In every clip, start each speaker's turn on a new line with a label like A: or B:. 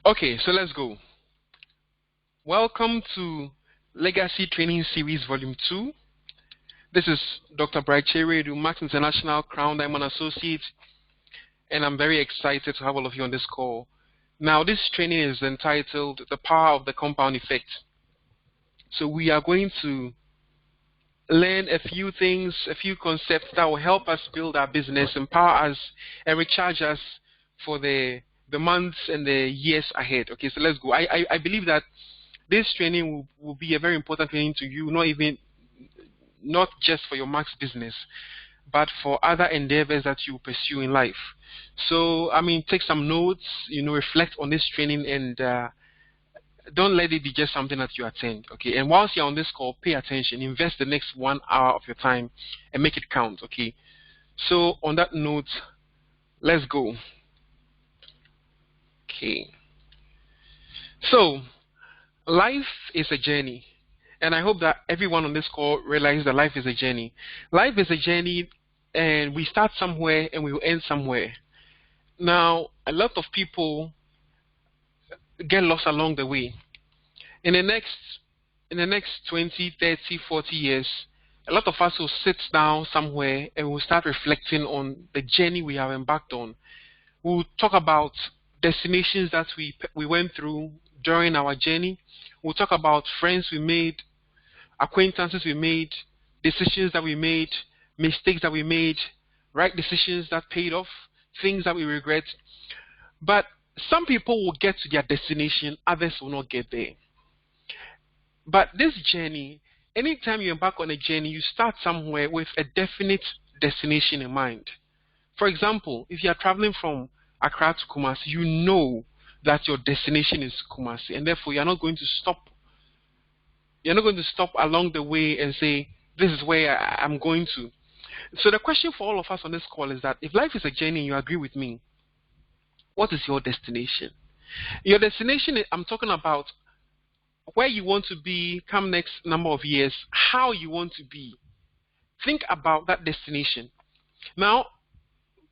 A: Okay, so let's go. Welcome to Legacy Training Series Volume 2. This is Dr. Wiredu, Max International Crown Diamond Associate, and I'm very excited to have all of you on this call. Now, this training is entitled The Power of the Compound Effect. So we are going to learn a few things, a few concepts that will help us build our business, empower us, and recharge us for the months and the years ahead. Okay, so let's go. I believe that this training will be a very important training to you, not just for your Max business, but for other endeavors that you pursue in life. So, take some notes, reflect on this training, and don't let it be just something that you attend, okay? And whilst you're on this call, pay attention, invest the next 1 hour of your time, and make it count, okay? So, on that note, let's go. Okay. So, life is a journey, and I hope that everyone on this call realizes that life is a journey. Life is a journey, and we start somewhere and we will end somewhere. Now, a lot of people get lost along the way. In the next 20, 30, 40 years, a lot of us will sit down somewhere and we'll start reflecting on the journey we have embarked on. We'll talk about destinations that we went through during our journey. We'll talk about friends we made, acquaintances we made, decisions that we made, mistakes that we made, right decisions that paid off, things that we regret. But some people will get to their destination, others will not get there. But this journey, anytime you embark on a journey, you start somewhere with a definite destination in mind. For example, if you are traveling from Accra to Kumasi, you know that your destination is Kumasi, and therefore you're not going to stop. You're not going to stop along the way and say, this is where I'm going to. So the question for all of us on this call is that if life is a journey and you agree with me, what is your destination? Your destination, I'm talking about where you want to be come next number of years, how you want to be. Think about that destination. Now,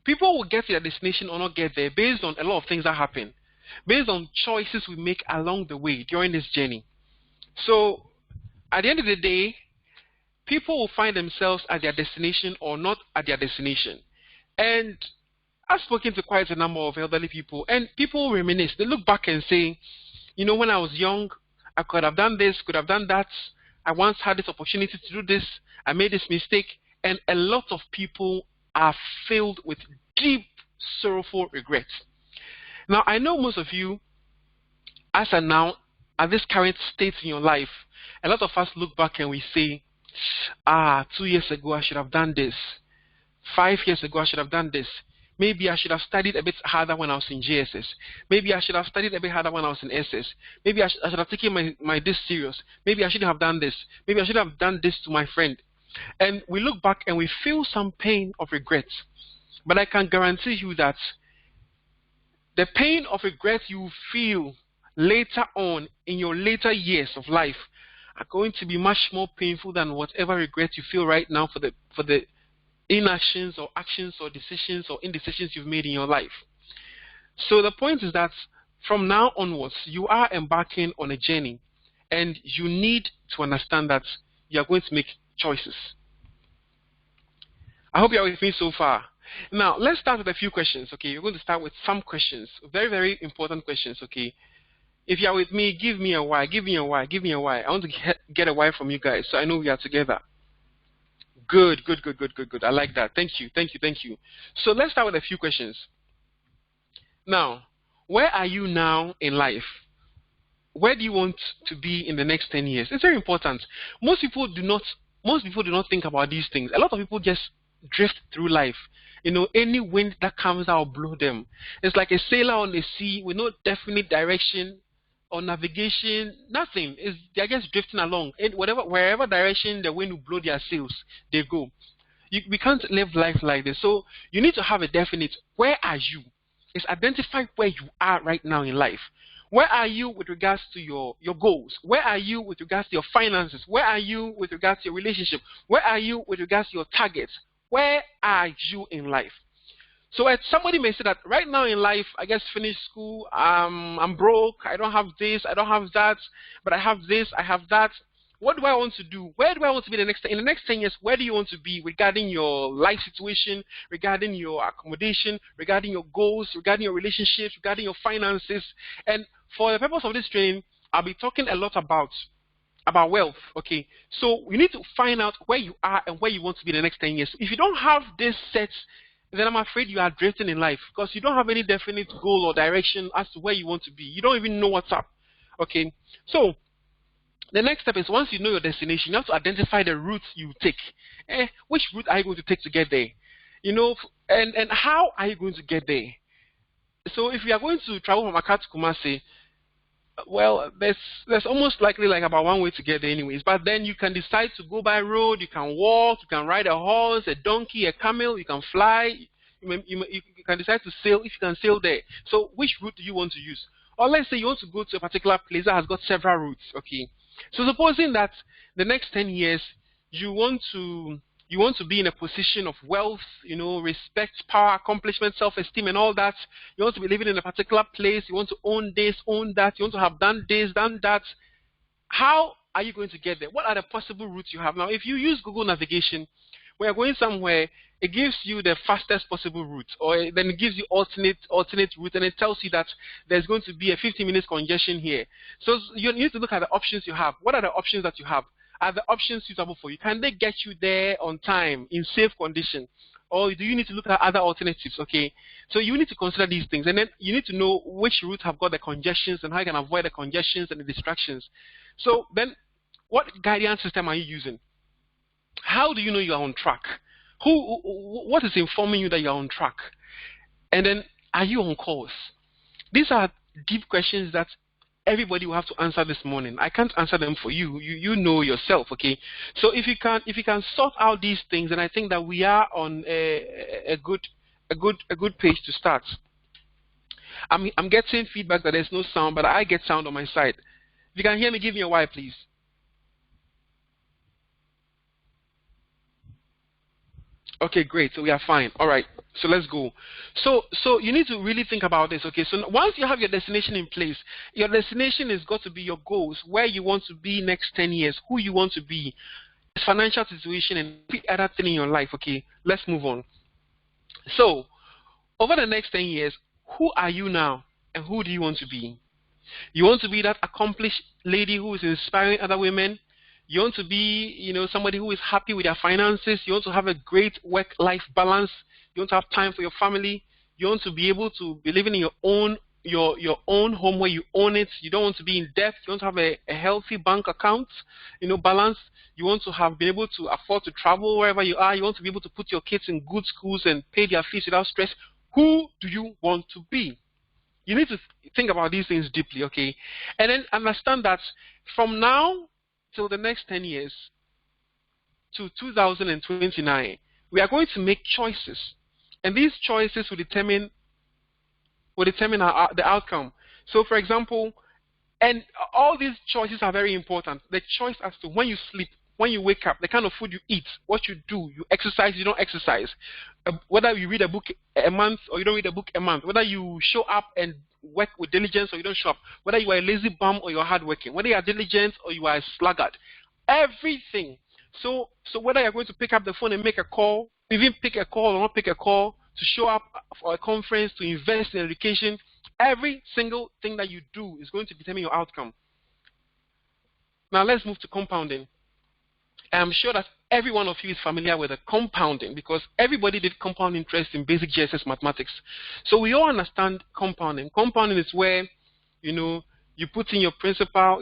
A: people will get to their destination or not get there based on a lot of things that happen, based on choices we make along the way during this journey. So, at the end of the day, people will find themselves at their destination or not at their destination. And I've spoken to quite a number of elderly people, and people reminisce. They look back and say, when I was young, I could have done this, could have done that. I once had this opportunity to do this. I made this mistake. And a lot of people are filled with deep, sorrowful regrets. Now, I know most of you, as of now, at this current state in your life, a lot of us look back and we say, 2 years ago, I should have done this. 5 years ago, I should have done this. Maybe I should have studied a bit harder when I was in JSS. Maybe I should have studied a bit harder when I was in SS. Maybe I should have taken my this serious. Maybe I shouldn't have done this. Maybe I should have done this to my friend. And we look back and we feel some pain of regret. But I can guarantee you that the pain of regret you feel later on in your later years of life are going to be much more painful than whatever regret you feel right now for the inactions or actions or decisions or indecisions you've made in your life. So the point is that from now onwards, you are embarking on a journey, and you need to understand that you are going to make choices. I hope you are with me so far. Now, let's start with a few questions, okay? We're going to start with some questions, very, very important questions, okay? If you are with me, give me a why, give me a why, give me a why. I want to get a why from you guys so I know we are together. Good. I like that. Thank you. So let's start with a few questions. Now, where are you now in life? Where do you want to be in the next 10 years? It's very important. Most people do not think about these things. A lot of people just drift through life. Any wind that comes out will blow them. It's like a sailor on the sea with no definite direction or navigation, nothing. They're just drifting along. And wherever direction the wind will blow their sails, they go. We can't live life like this. So you need to have a definite, where are you? It's identify where you are right now in life. Where are you with regards to your goals? Where are you with regards to your finances? Where are you with regards to your relationship? Where are you with regards to your targets? Where are you in life? So somebody may say that right now in life, I just finished school, I'm broke, I don't have this, I don't have that, but I have this, I have that. What do I want to do? Where do I want to be in the next 10 years? Where do you want to be regarding your life situation, regarding your accommodation, regarding your goals, regarding your relationships, regarding your finances? And for the purpose of this training, I'll be talking a lot about wealth. Okay, so we need to find out where you are and where you want to be in the next 10 years. If you don't have this set, then I'm afraid you are drifting in life because you don't have any definite goal or direction as to where you want to be. You don't even know what's up. Okay, so the next step is once you know your destination, you have to identify the route you take. Which route are you going to take to get there? You know, and how are you going to get there? So if you are going to travel from Accra to Kumasi, well, there's almost likely like about one way to get there anyways. But then you can decide to go by road, you can walk, you can ride a horse, a donkey, a camel, you can fly, you can decide to sail if you can sail there. So which route do you want to use? Or let's say you want to go to a particular place that has got several routes, okay? So supposing that the next 10 years you want to be in a position of wealth, respect, power, accomplishment, self-esteem, and all that. You want to be living in a particular place. You want to own this, own that. You want to have done this, done that. How are you going to get there? What are the possible routes you have? Now, if you use Google navigation, when you're going somewhere, it gives you the fastest possible route, or then it gives you alternate route, and it tells you that there's going to be a 15 minutes congestion here. So you need to look at the options you have. What are the options that you have? Are the options suitable for you? Can they get you there on time, in safe condition? Or do you need to look at other alternatives? Okay, so you need to consider these things, and then you need to know which routes have got the congestions and how you can avoid the congestions and the distractions. So then, what guidance system are you using? How do you know you are on track? What is informing you that you are on track? And then, are you on course? These are deep questions that everybody will have to answer this morning. I can't answer them for you. You know yourself, okay? So if you can sort out these things, then I think that we are on a good page to start. I'm getting feedback that there's no sound, but I get sound on my side. If you can hear me, give me a Y, please. Okay, great. So we are fine. All right. So let's go. So you need to really think about this. Okay. So once you have your destination in place, your destination has got to be your goals, where you want to be next 10 years, who you want to be, financial situation, and every other thing in your life. Okay. Let's move on. So over the next 10 years, who are you now, and who do you want to be? You want to be that accomplished lady who is inspiring other women. You want to be, somebody who is happy with their finances. You want to have a great work-life balance. You want to have time for your family. You want to be able to be living in your own home where you own it. You don't want to be in debt. You want to have a healthy bank account, balance. You want to have been able to afford to travel wherever you are. You want to be able to put your kids in good schools and pay their fees without stress. Who do you want to be? You need to think about these things deeply, okay? And then understand that from now till the next 10 years to 2029, we are going to make choices. And these choices will determine the outcome. So, for example, and all these choices are very important. The choice as to when you sleep, when you wake up, the kind of food you eat, what you do, you exercise, you don't exercise, whether you read a book a month or you don't read a book a month, whether you show up and work with diligence or you don't show up, whether you are a lazy bum or you're hardworking, whether you are diligent or you are a sluggard, everything. So whether you're going to pick up the phone and make a call, even pick a call or not pick a call, to show up for a conference, to invest in education, every single thing that you do is going to determine your outcome. Now let's move to compounding. I'm sure that every one of you is familiar with the compounding because everybody did compound interest in basic GSS mathematics. So we all understand compounding. Compounding is where, you put in your principal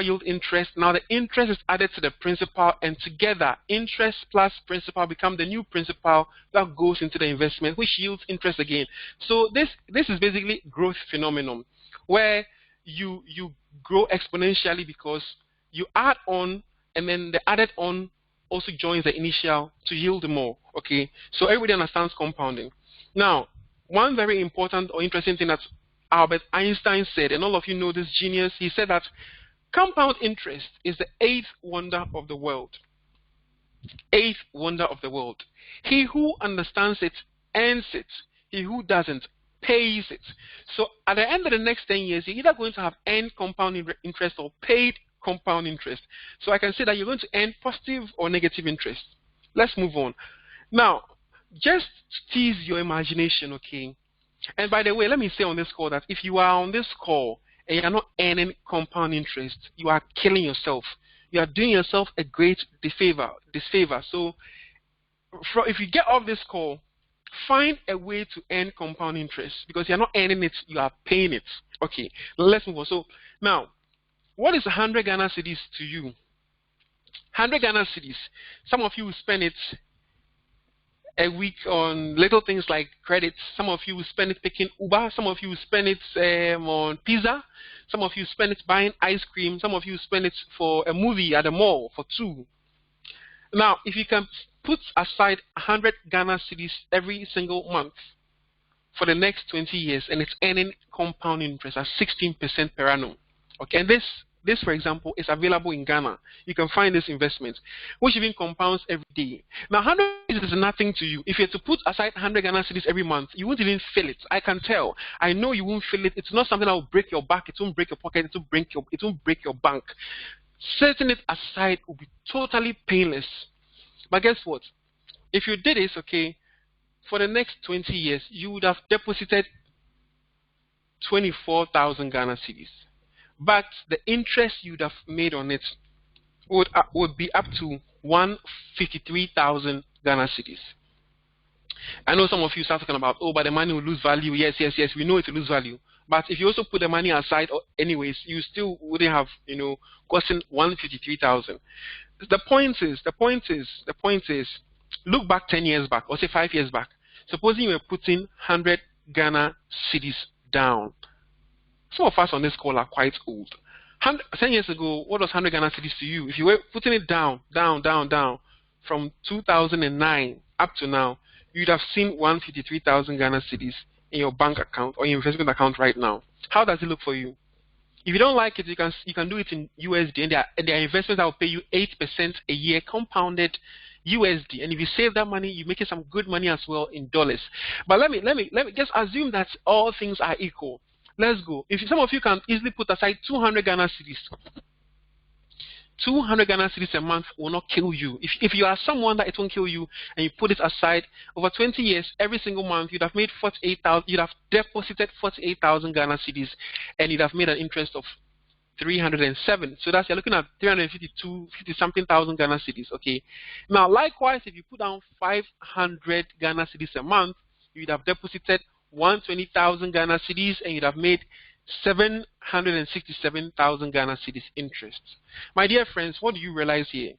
A: yield interest. Now the interest is added to the principal, and together interest plus principal become the new principal that goes into the investment, which yields interest again. So this is basically growth phenomenon where you grow exponentially because you add on, and then the added on also joins the initial to yield more. Okay, so everybody understands compounding. Now, one very important or interesting thing that Albert Einstein said, and all of you know this genius, he said that compound interest is the eighth wonder of the world. Eighth wonder of the world. He who understands it earns it. He who doesn't pays it. So at the end of the next 10 years, you're either going to have earned compound interest or paid compound interest. So I can say that you're going to earn positive or negative interest. Let's move on. Now, just tease your imagination, okay? And by the way, let me say on this call that if you are on this call and you're not earning compound interest, you are killing yourself. You are doing yourself a great disfavor. So if you get off this call, find a way to earn compound interest because you're not earning it, you are paying it. Okay, let's move on. So now, what is 100 Ghana cedis to you? 100 Ghana cedis. Some of you will spend it a week on little things like credits. Some of you will spend it picking Uber. Some of you will spend it on pizza. Some of you spend it buying ice cream. Some of you spend it for a movie at the mall for two. Now, if you can put aside 100 Ghana cedis every single month for the next 20 years, and it's earning compound interest at 16% per annum. Okay, and this, for example, is available in Ghana. You can find this investment, which even compounds every day. Now, 100 is nothing to you. If you had to put aside 100 Ghana cedis every month, you won't even feel it. I can tell. I know you won't feel it. It's not something that will break your back. It won't break your pocket. It won't break your bank. Setting it aside will be totally painless. But guess what? If you did this, okay, for the next 20 years, you would have deposited 24,000 Ghana cedis. But the interest you'd have made on it would be up to 153,000 Ghana cedis. I know some of you start talking about, oh, but the money will lose value. Yes, we know it will lose value. But if you also put the money aside, anyways, you still wouldn't have, costing 153,000. The point is, look back 10 years back, or say 5 years back. Supposing you were putting 100 Ghana cedis down. Some of us on this call are quite old. 10 years ago, what was 100 Ghana cedis to you? If you were putting it down, from 2009 up to now, you'd have seen 153,000 Ghana cedis in your bank account or your investment account right now. How does it look for you? If you don't like it, you can do it in USD, and there are investments that will pay you 8% a year compounded USD. And if you save that money, you're making some good money as well in dollars. But let me just assume that all things are equal. Let's go. If some of you can easily put aside 200 Ghana cedis, 200 Ghana cedis a month will not kill you. If you are someone that it won't kill you and you put it aside over 20 years, every single month you'd have made 48,000. You'd have deposited 48,000 Ghana cedis, and you'd have made an interest of 307. So that's, you're looking at 50 something thousand Ghana cedis. Okay. Now, likewise, if you put down 500 Ghana cedis a month, you'd have deposited 120,000 Ghana cedis, and you'd have made 767,000 Ghana cedis interest. My dear friends, what do you realize here?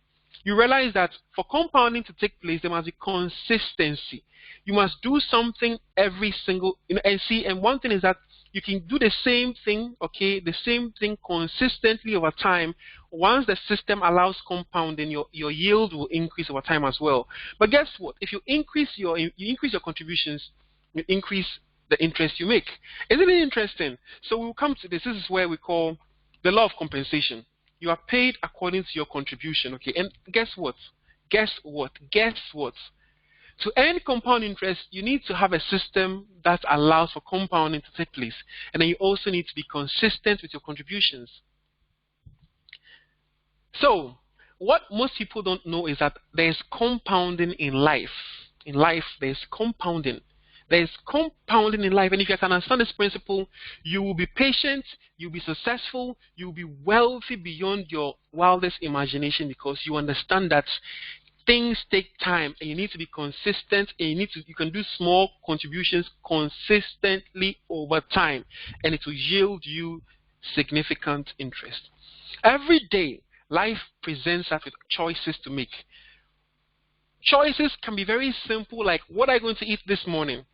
A: You realize that for compounding to take place, there must be consistency. You must do something every single, and one thing is that you can do the same thing, okay, the same thing consistently over time. Once the system allows compounding, your yield will increase over time as well. But guess what? If you increase your contributions, you increase the interest you make. Isn't it interesting? So we'll come to this. This is where we call the law of compensation. You are paid according to your contribution, okay? And guess what? To earn compound interest, you need to have a system that allows for compounding to take place. And then you also need to be consistent with your contributions. So, what most people don't know is that there's compounding in life. In life, there's compounding. There's compounding in life, and if you can understand this principle, you will be patient, you'll be successful, you'll be wealthy beyond your wildest imagination, because you understand that things take time, and you need to be consistent, and you can do small contributions consistently over time, and it will yield you significant interest. Every day, life presents us with choices to make. Choices can be very simple, like, what are you going to eat this morning?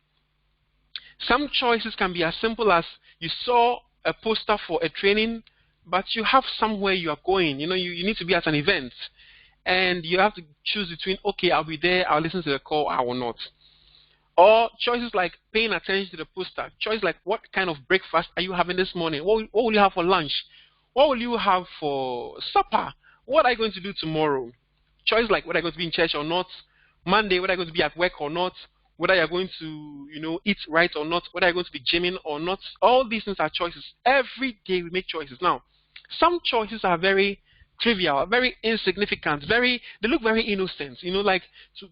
A: Some choices can be as simple as you saw a poster for a training, but you have somewhere you are going. You need to be at an event, and you have to choose between, okay, I'll be there, I'll listen to the call, I will not. Or choices like paying attention to the poster. Choices like, what kind of breakfast are you having this morning? What will you have for lunch? What will you have for supper? What are you going to do tomorrow? Choice like, whether I'm going to be in church or not. Monday, whether I'm going to be at work or not. whether you're going to, eat right or not, whether you're going to be gymming or not. All these things are choices. Every day we make choices. Now, some choices are very trivial, very insignificant, they look very innocent. Like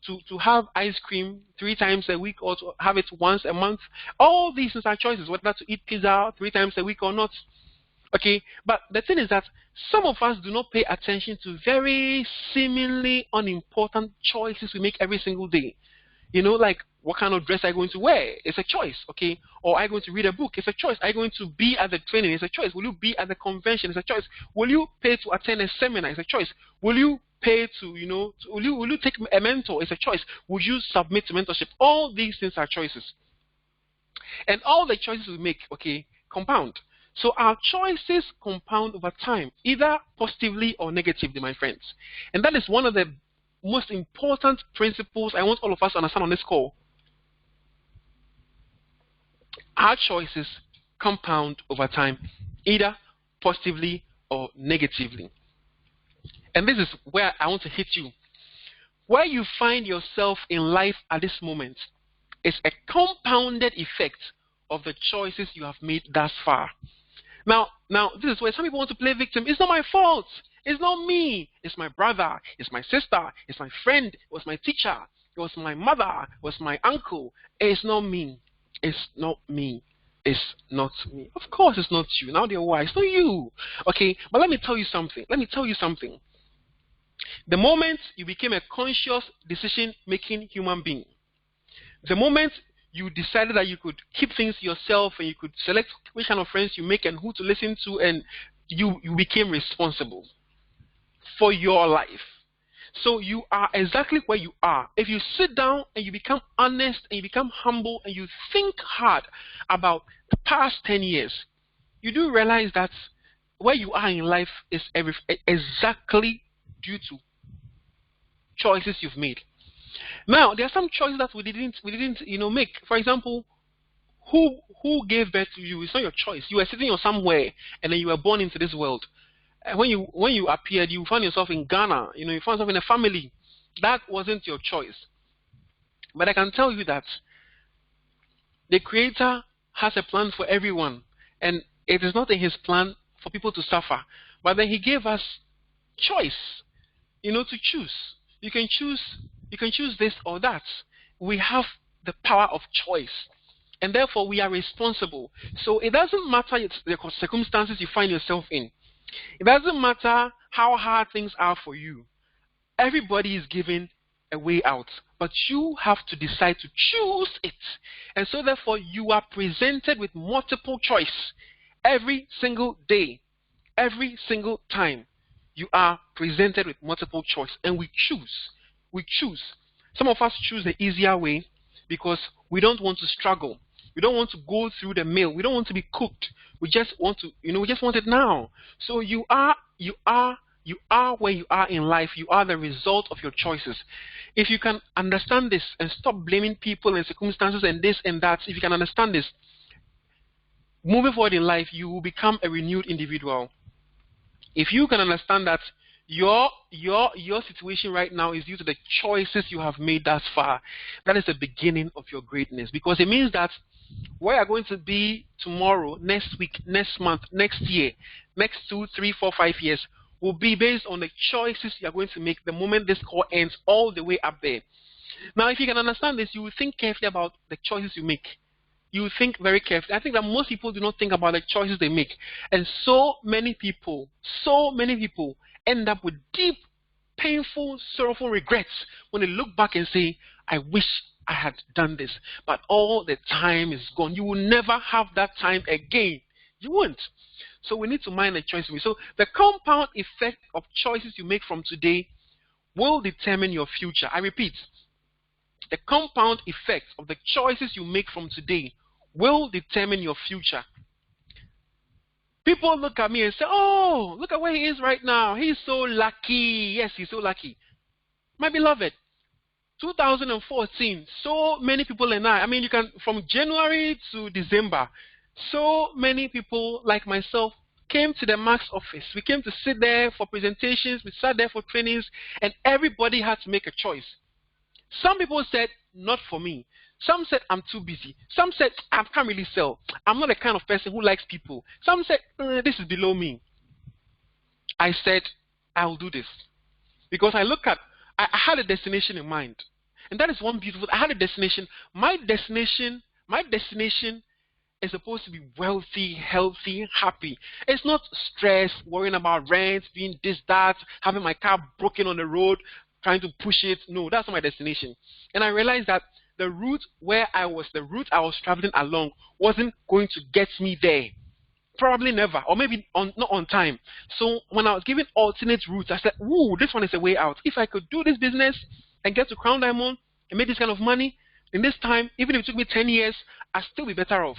A: to have ice cream 3 times a week or to have it once a month. All these things are choices, whether to eat pizza 3 times a week or not. Okay, but the thing is that some of us do not pay attention to very seemingly unimportant choices we make every single day. Like what kind of dress are you going to wear? It's a choice, okay? Or are you going to read a book? It's a choice. Are you going to be at the training? It's a choice. Will you be at the convention? It's a choice. Will you pay to attend a seminar? It's a choice. Will you pay to, will you take a mentor? It's a choice. Would you submit to mentorship? All these things are choices. And all the choices we make, okay, compound. So our choices compound over time, either positively or negatively, my friends. And that is one of the most important principles I want all of us to understand on this call. Our choices compound over time, either positively or negatively. And this is where I want to hit you. Where you find yourself in life at this moment is a compounded effect of the choices you have made thus far. Now, this is where some people want to play victim. It's not my fault. It's not me. It's my brother. It's my sister. It's my friend. It was my teacher. It was my mother. It was my uncle. It's not me. It's not me. It's not me. Of course, it's not you. Now they're wise. It's not you. Okay, but let me tell you something. The moment you became a conscious decision-making human being, the moment you decided that you could keep things yourself and you could select which kind of friends you make and who to listen to, and you became responsible for your life. So you are exactly where you are. If you sit down and you become honest and you become humble and you think hard about the past 10 years, you do realize that where you are in life is exactly due to choices you've made. Now, there are some choices that we didn't make. For example, who gave birth to you? It's not your choice. You were sitting somewhere and then you were born into this world. And when you appeared, you found yourself in Ghana. You found yourself in a family. That wasn't your choice. But I can tell you that the Creator has a plan for everyone, and it is not in His plan for people to suffer. But then He gave us choice, to choose. You can choose this or that. We have the power of choice, and therefore we are responsible. So it doesn't matter the circumstances you find yourself in. It doesn't matter how hard things are for you. Everybody is given a way out, but you have to decide to choose it. And so therefore you are presented with multiple choice every single day, every single time. You are presented with multiple choice, and we choose. Some of us choose the easier way because we don't want to struggle. We don't want to go through the meal. We don't want to be cooked. We just want to, we just want it now. So you are where you are in life. You are the result of your choices. If you can understand this and stop blaming people and circumstances and this and that, if you can understand this, moving forward in life, you will become a renewed individual. If you can understand that your situation right now is due to the choices you have made thus far, that is the beginning of your greatness, because it means that where you're going to be tomorrow, next week, next month, next year, next 2, 3, 4, 5 years will be based on the choices you're going to make the moment this call ends, all the way up there. Now, if you can understand this, you will think carefully about the choices you make. You think very carefully. I think that most people do not think about the choices they make. And so many people end up with deep, painful, sorrowful regrets when they look back and say, I wish I had done this. But all the time is gone. You will never have that time again. You won't. So we need to mind the choices we make. So the compound effect of choices you make from today will determine your future. I repeat, the compound effect of the choices you make from today will determine your future. People look at me and say, oh, look at where he is right now. He's so lucky. Yes, he's so lucky. My beloved, 2014, so many people and I mean, you can, from January to December, so many people like myself came to the Max office. We came to sit there for presentations. We sat there for trainings, and everybody had to make a choice. Some people said, not for me. Some said I'm too busy. Some said I can't really sell. I'm not the kind of person who likes people. Some said this is below me. I said I'll do this because I had a destination in mind, and that is one beautiful. I had a destination. My destination is supposed to be wealthy, healthy, happy. It's not stress, worrying about rent, being this, that, having my car broken on the road, trying to push it. No, that's not my destination. And I realized that the route I was traveling along wasn't going to get me there. Probably never, or maybe not on time. So when I was given alternate routes, I said, "Ooh, this one is a way out. If I could do this business and get to Crown Diamond and make this kind of money in this time, even if it took me 10 years, I'd still be better off."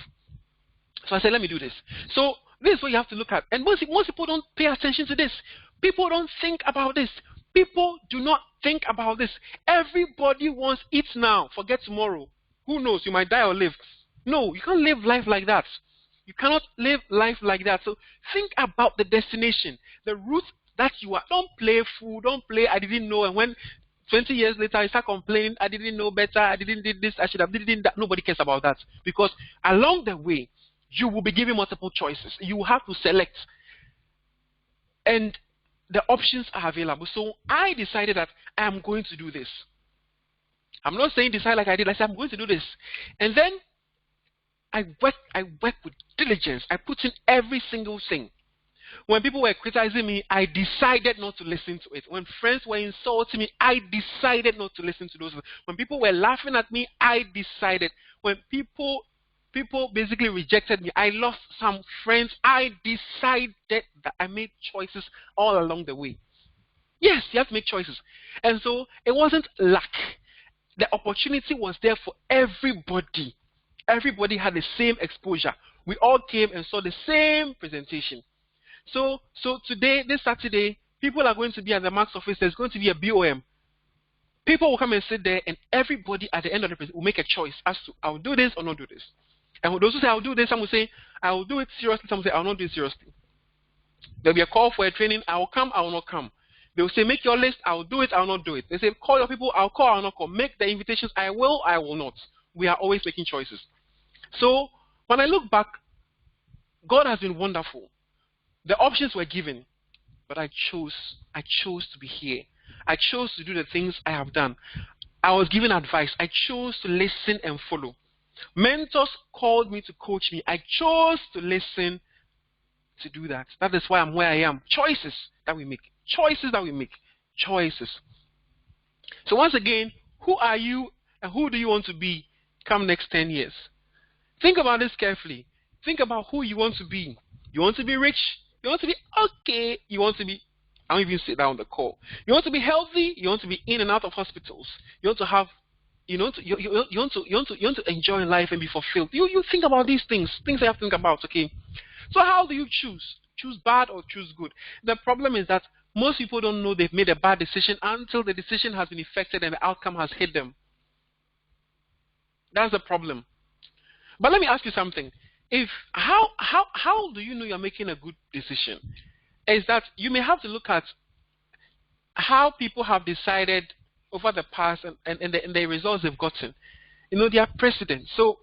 A: So I said, let me do this. So this is what you have to look at. And most people don't pay attention to this. People don't think about this. People do not think about this. Everybody wants it now. Forget tomorrow. Who knows? You might die or live. No, you can't live life like that. You cannot live life like that. So think about the destination, the route that you are. Don't play fool. Don't play I didn't know. And when 20 years later, I start complaining, I didn't know better, I didn't did this, I should have did that. Nobody cares about that. Because along the way, you will be given multiple choices. You have to select. And the options are available. So I decided that I am going to do this. I'm not saying decide like I did. I said I'm going to do this. And then I work with diligence. I put in every single thing. When people were criticizing me, I decided not to listen to it. When friends were insulting me, I decided not to listen to those. When people were laughing at me, I decided. When people basically rejected me, I lost some friends. I decided that I made choices all along the way. Yes, you have to make choices. And so it wasn't luck. The opportunity was there for everybody. Everybody had the same exposure. We all came and saw the same presentation. So today, this Saturday, people are going to be at the Max office. There's going to be a BOM. People will come and sit there, and everybody at the end of the presentation will make a choice as to I'll do this or not do this. And those who say I'll do this, some will say I will do it seriously. Some will say I'll not do it seriously. There'll be a call for a training. I will come. I will not come. They will say make your list. I will do it. I will not do it. They say call your people. I'll call. I will not call. Make the invitations. I will. I will not. We are always making choices. So when I look back, God has been wonderful. The options were given, but I chose to be here. I chose to do the things I have done. I was given advice. I chose to listen and follow. Mentors called me to coach me. I chose to listen to do that. That is why I'm where I am. Choices that we make. Choices that we make. Choices. So once again, who are you and who do you want to be come next 10 years? Think about this carefully. Think about who you want to be. You want to be rich? You want to be okay? You want to be, I don't even sit down on the call. You want to be healthy? You want to be in and out of hospitals? You want to have, you want to enjoy life and be fulfilled. You think about these things you have to think about, okay? So how do you choose? Choose bad or choose good? The problem is that most people don't know they've made a bad decision until the decision has been effected and the outcome has hit them. That's the problem. But let me ask you something. How do you know you're making a good decision? Is that you may have to look at how people have decided over the past and the results they've gotten. You know, their precedent. So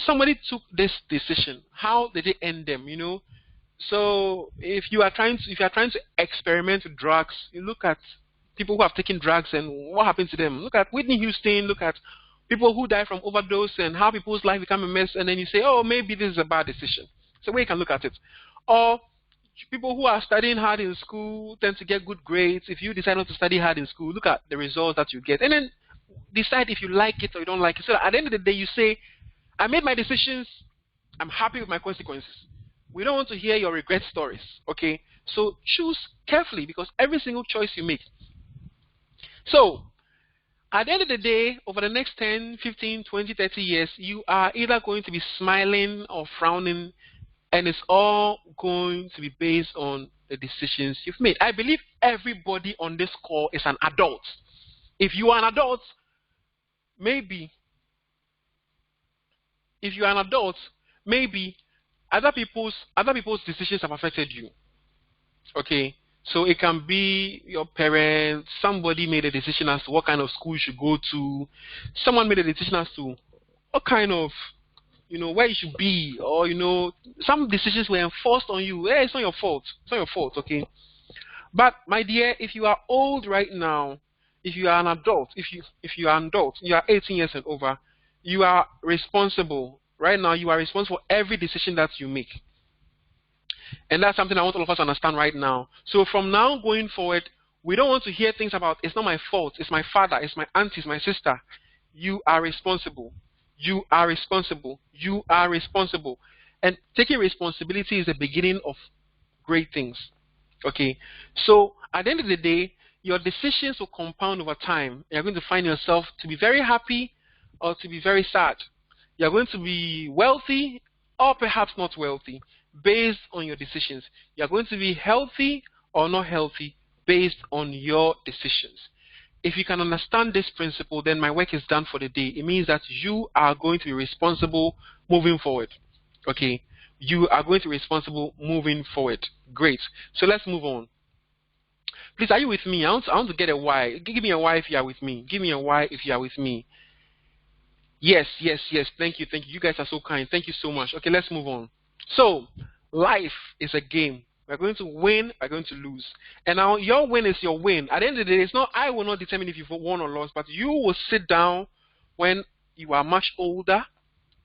A: somebody took this decision. How did it end them? You know. So if you are trying to experiment with drugs, you look at people who have taken drugs and what happened to them. Look at Whitney Houston. Look at people who die from overdose and how people's life become a mess, and then you say, oh, maybe this is a bad decision. So where you can look at it. Or people who are studying hard in school tend to get good grades. If you decide not to study hard in school, look at the results that you get, and then decide if you like it or you don't like it. So at the end of the day, you say, I made my decisions. I'm happy with my consequences. We don't want to hear your regret stories, okay? So choose carefully because every single choice you make. So at the end of the day, over the next 10, 15, 20, 30 years, you are either going to be smiling or frowning, and it's all going to be based on the decisions you've made. I believe everybody on this call is an adult. If you are an adult, maybe other people's decisions have affected you. Okay? So it can be your parents, somebody made a decision as to what kind of school you should go to, someone made a decision as to what kind of, where you should be, or some decisions were enforced on you. It's not your fault. It's not your fault, okay? But my dear, if you are old right now, if you are an adult, if you are an adult, you are 18 years and over, you are responsible. Right now, you are responsible for every decision that you make. And that's something I want all of us to understand right now. So from now going forward, we don't want to hear things about it's not my fault, it's my father, it's my aunt, it's my sister. You are responsible. You are responsible. You are responsible. And taking responsibility is the beginning of great things. Okay. So at the end of the day, your decisions will compound over time. You're going to find yourself to be very happy or to be very sad. You're going to be wealthy or perhaps not wealthy based on your decisions. You're going to be healthy or not healthy based on your decisions. If you can understand this principle, then my work is done for the day. It means that you are going to be responsible moving forward. Okay? You are going to be responsible moving forward. Great. So let's move on. Please, are you with me? I want to get a why. Give me a why if you are with me. Give me a why if you are with me. Yes, yes, yes. Thank you, thank you. You guys are so kind. Thank you so much. Okay, let's move on. So, life is a game. We're going to win, we're going to lose. And now your win is your win. At the end of the day, I will not determine if you've won or lost, but you will sit down when you are much older.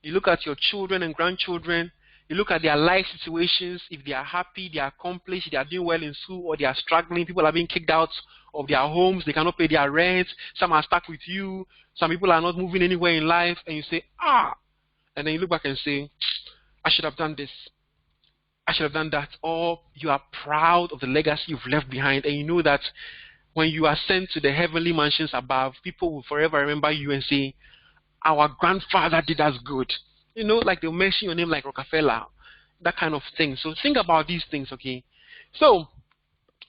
A: You look at your children and grandchildren. You look at their life situations. If they are happy, they are accomplished, they are doing well in school, or they are struggling. People are being kicked out of their homes. They cannot pay their rent. Some are stuck with you. Some people are not moving anywhere in life. And you say, and then you look back and say, I should have done this. I should have done that. Or you are proud of the legacy you've left behind, and you know that when you are sent to the heavenly mansions above, people will forever remember you and say, our grandfather did us good. Like they'll mention your name like Rockefeller, that kind of thing. So think about these things, okay? So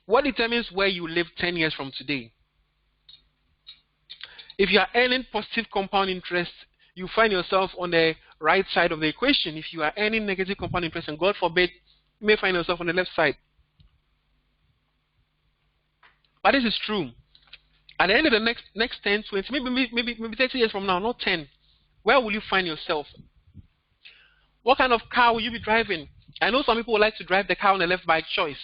A: what determines where you live 10 years from today? If you are earning positive compound interest, you find yourself on the right side of the equation. If you are earning negative compound interest, and God forbid, you may find yourself on the left side. But this is true. At the end of the next 10, 20, maybe 30 years from now, not 10, where will you find yourself? What kind of car will you be driving? I know some people would like to drive the car on the left by choice.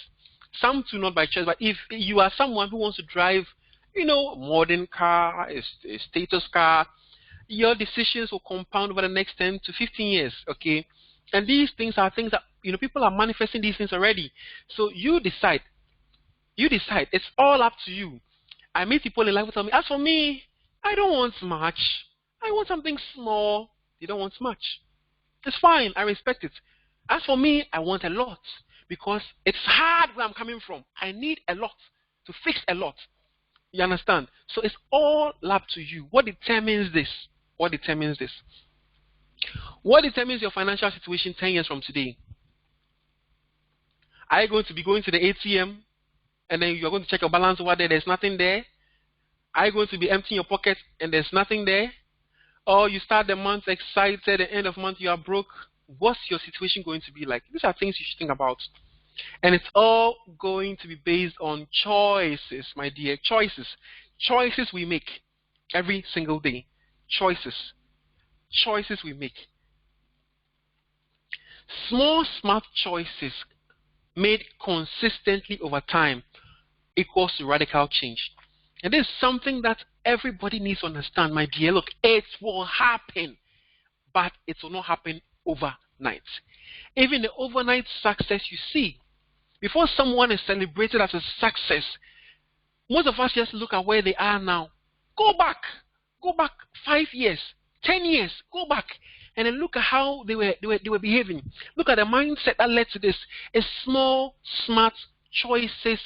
A: Some do not by choice. But if you are someone who wants to drive, modern car, a status car, your decisions will compound over the next 10 to 15 years, okay? And these things are things that, people are manifesting these things already. So you decide. You decide. It's all up to you. I meet people in life who tell me, as for me, I don't want much. I want something small. They don't want much. It's fine. I respect it. As for me, I want a lot because it's hard where I'm coming from. I need a lot to fix a lot. You understand? So it's all up to you. What determines this? What determines this? What determines your financial situation 10 years from today? Are you going to be going to the ATM and then you're going to check your balance over there? There's nothing there. Are you going to be emptying your pocket and there's nothing there? Or you start the month excited, at the end of the month you are broke? What's your situation going to be like? These are things you should think about. And it's all going to be based on choices, my dear. Choices. Choices we make every single day. Choices. Choices we make. Small, smart choices made consistently over time equals to radical change. And this is something that everybody needs to understand, my dear. Look, it will happen, but it will not happen overnight. Even the overnight success you see, before someone is celebrated as a success, most of us just look at where they are now. Go back 5 years, 10 years, go back, and then look at how they were behaving. Look at the mindset that led to this. A small, smart choices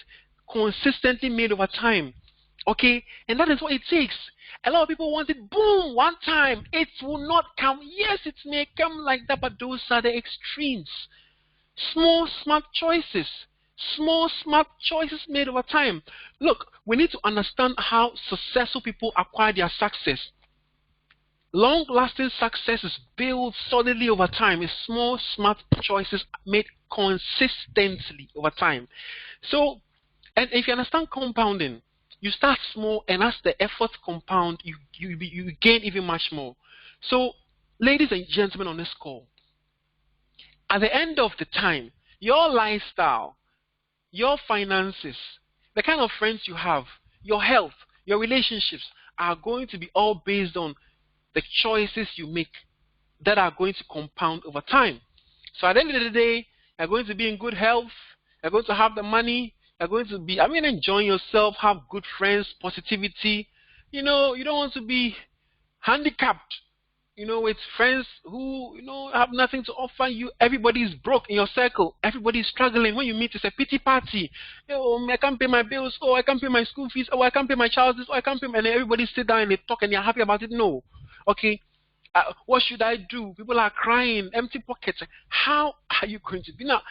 A: consistently made over time. Okay, and that is what it takes. A lot of people want it boom one time. It will not come. Yes, it may come like that, but those are the extremes. Small, smart choices. Small, smart choices made over time. Look, we need to understand how successful people acquire their success. Long-lasting success is built solidly over time. It's small, smart choices made consistently over time. So, and if you understand compounding, you start small, and as the efforts compound, you gain even much more. So ladies and gentlemen on this call, at the end of the time, your lifestyle, your finances, the kind of friends you have, your health, your relationships are going to be all based on the choices you make that are going to compound over time. So at the end of the day, you're going to be in good health, you're going to have the money, you're going to be, enjoying yourself, have good friends, positivity. You don't want to be handicapped, with friends who, have nothing to offer you. Everybody's broke in your circle. Everybody's struggling. When you meet, it's a pity party. I can't pay my bills. Oh, I can't pay my school fees. Oh, I can't pay my child's this. Oh, I can't pay. And everybody sit down and they talk and they're happy about it. No. Okay. What should I do? People are crying, empty pockets. How are you going to be now?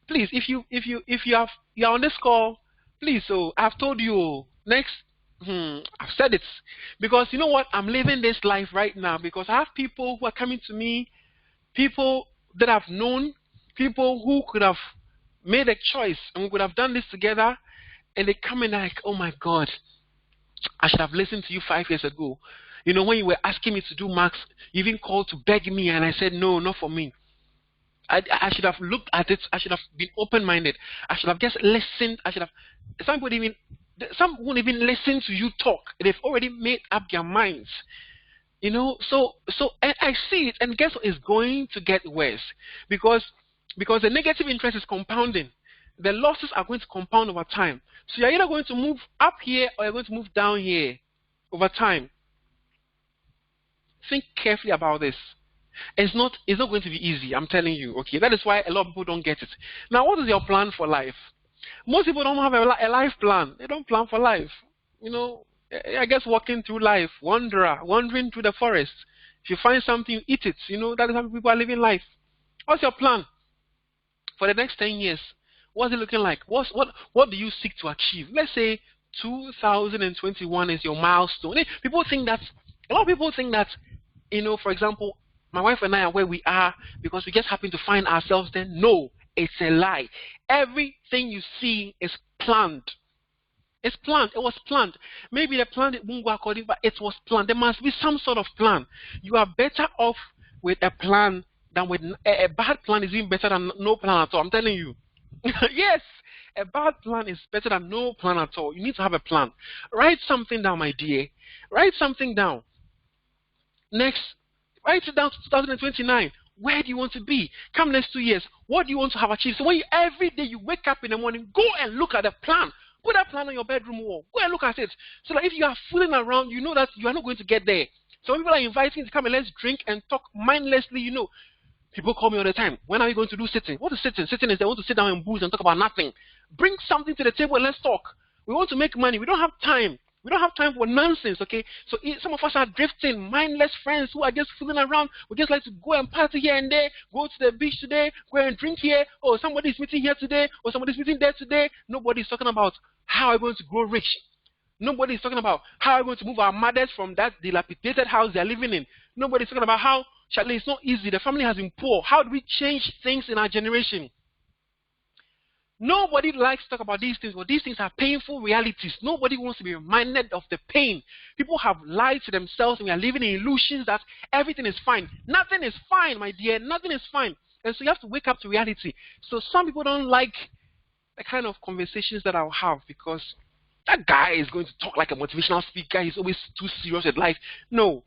A: Please, if you're on this call, please. So I've told you next. I've said it because you know what? I'm living this life right now because I have people who are coming to me, people that I've known, people who could have made a choice and we could have done this together, and they come in like, oh my God, I should have listened to you 5 years ago. When you were asking me to do Max, you even called to beg me, and I said no, not for me. I should have looked at it. I should have been open-minded. I should have just listened. Some won't even listen to you talk. They've already made up their minds. So and I see it, and guess what? It's going to get worse because the negative interest is compounding. The losses are going to compound over time. So you're either going to move up here or you're going to move down here over time. Think carefully about this. It's not going to be easy, I'm telling you. Okay, that is why a lot of people don't get it. Now, what is your plan for life? Most people don't have a life plan. They don't plan for life. I guess walking through life, wandering through the forest. If you find something, you eat it. That is how people are living life. What's your plan for the next 10 years? What's it looking like? What do you seek to achieve? Let's say 2021 is your milestone. A lot of people think that, for example, my wife and I are where we are because we just happen to find ourselves there. No, it's a lie. Everything you see is planned. It's planned. It was planned. Maybe the plan won't go according, but it was planned. There must be some sort of plan. You are better off with a plan than with a bad plan is even better than no plan at all. I'm telling you. Yes, a bad plan is better than no plan at all. You need to have a plan. Write something down, my dear. Write something down. Next, write it down to 2029. Where do you want to be? Come next 2 years. What do you want to have achieved? So when every day you wake up in the morning, go and look at the plan. Put that plan on your bedroom wall. Go and look at it. So that if you are fooling around, you know that you are not going to get there. So when people are inviting you to come and let's drink and talk mindlessly, people call me all the time. When are we going to do sitting? What is sitting? Sitting is they want to sit down and booze and talk about nothing. Bring something to the table and let's talk. We want to make money. We don't have time. We don't have time for nonsense, okay? So some of us are drifting, mindless friends who are just fooling around. We just like to go and party here and there, go to the beach today, go and drink here. Oh, somebody's meeting here today, or somebody's meeting there today. Nobody's talking about how we're going to grow rich. Nobody's talking about how we're going to move our mothers from that dilapidated house they're living in. Nobody's talking about how, Charlie, it's not easy. The family has been poor. How do we change things in our generation? Nobody likes to talk about these things, but these things are painful realities. Nobody wants to be reminded of the pain. People have lied to themselves, and we are living in illusions that everything is fine. Nothing is fine, my dear. Nothing is fine. And so you have to wake up to reality. So some people don't like the kind of conversations that I'll have because that guy is going to talk like a motivational speaker. He's always too serious with life. No.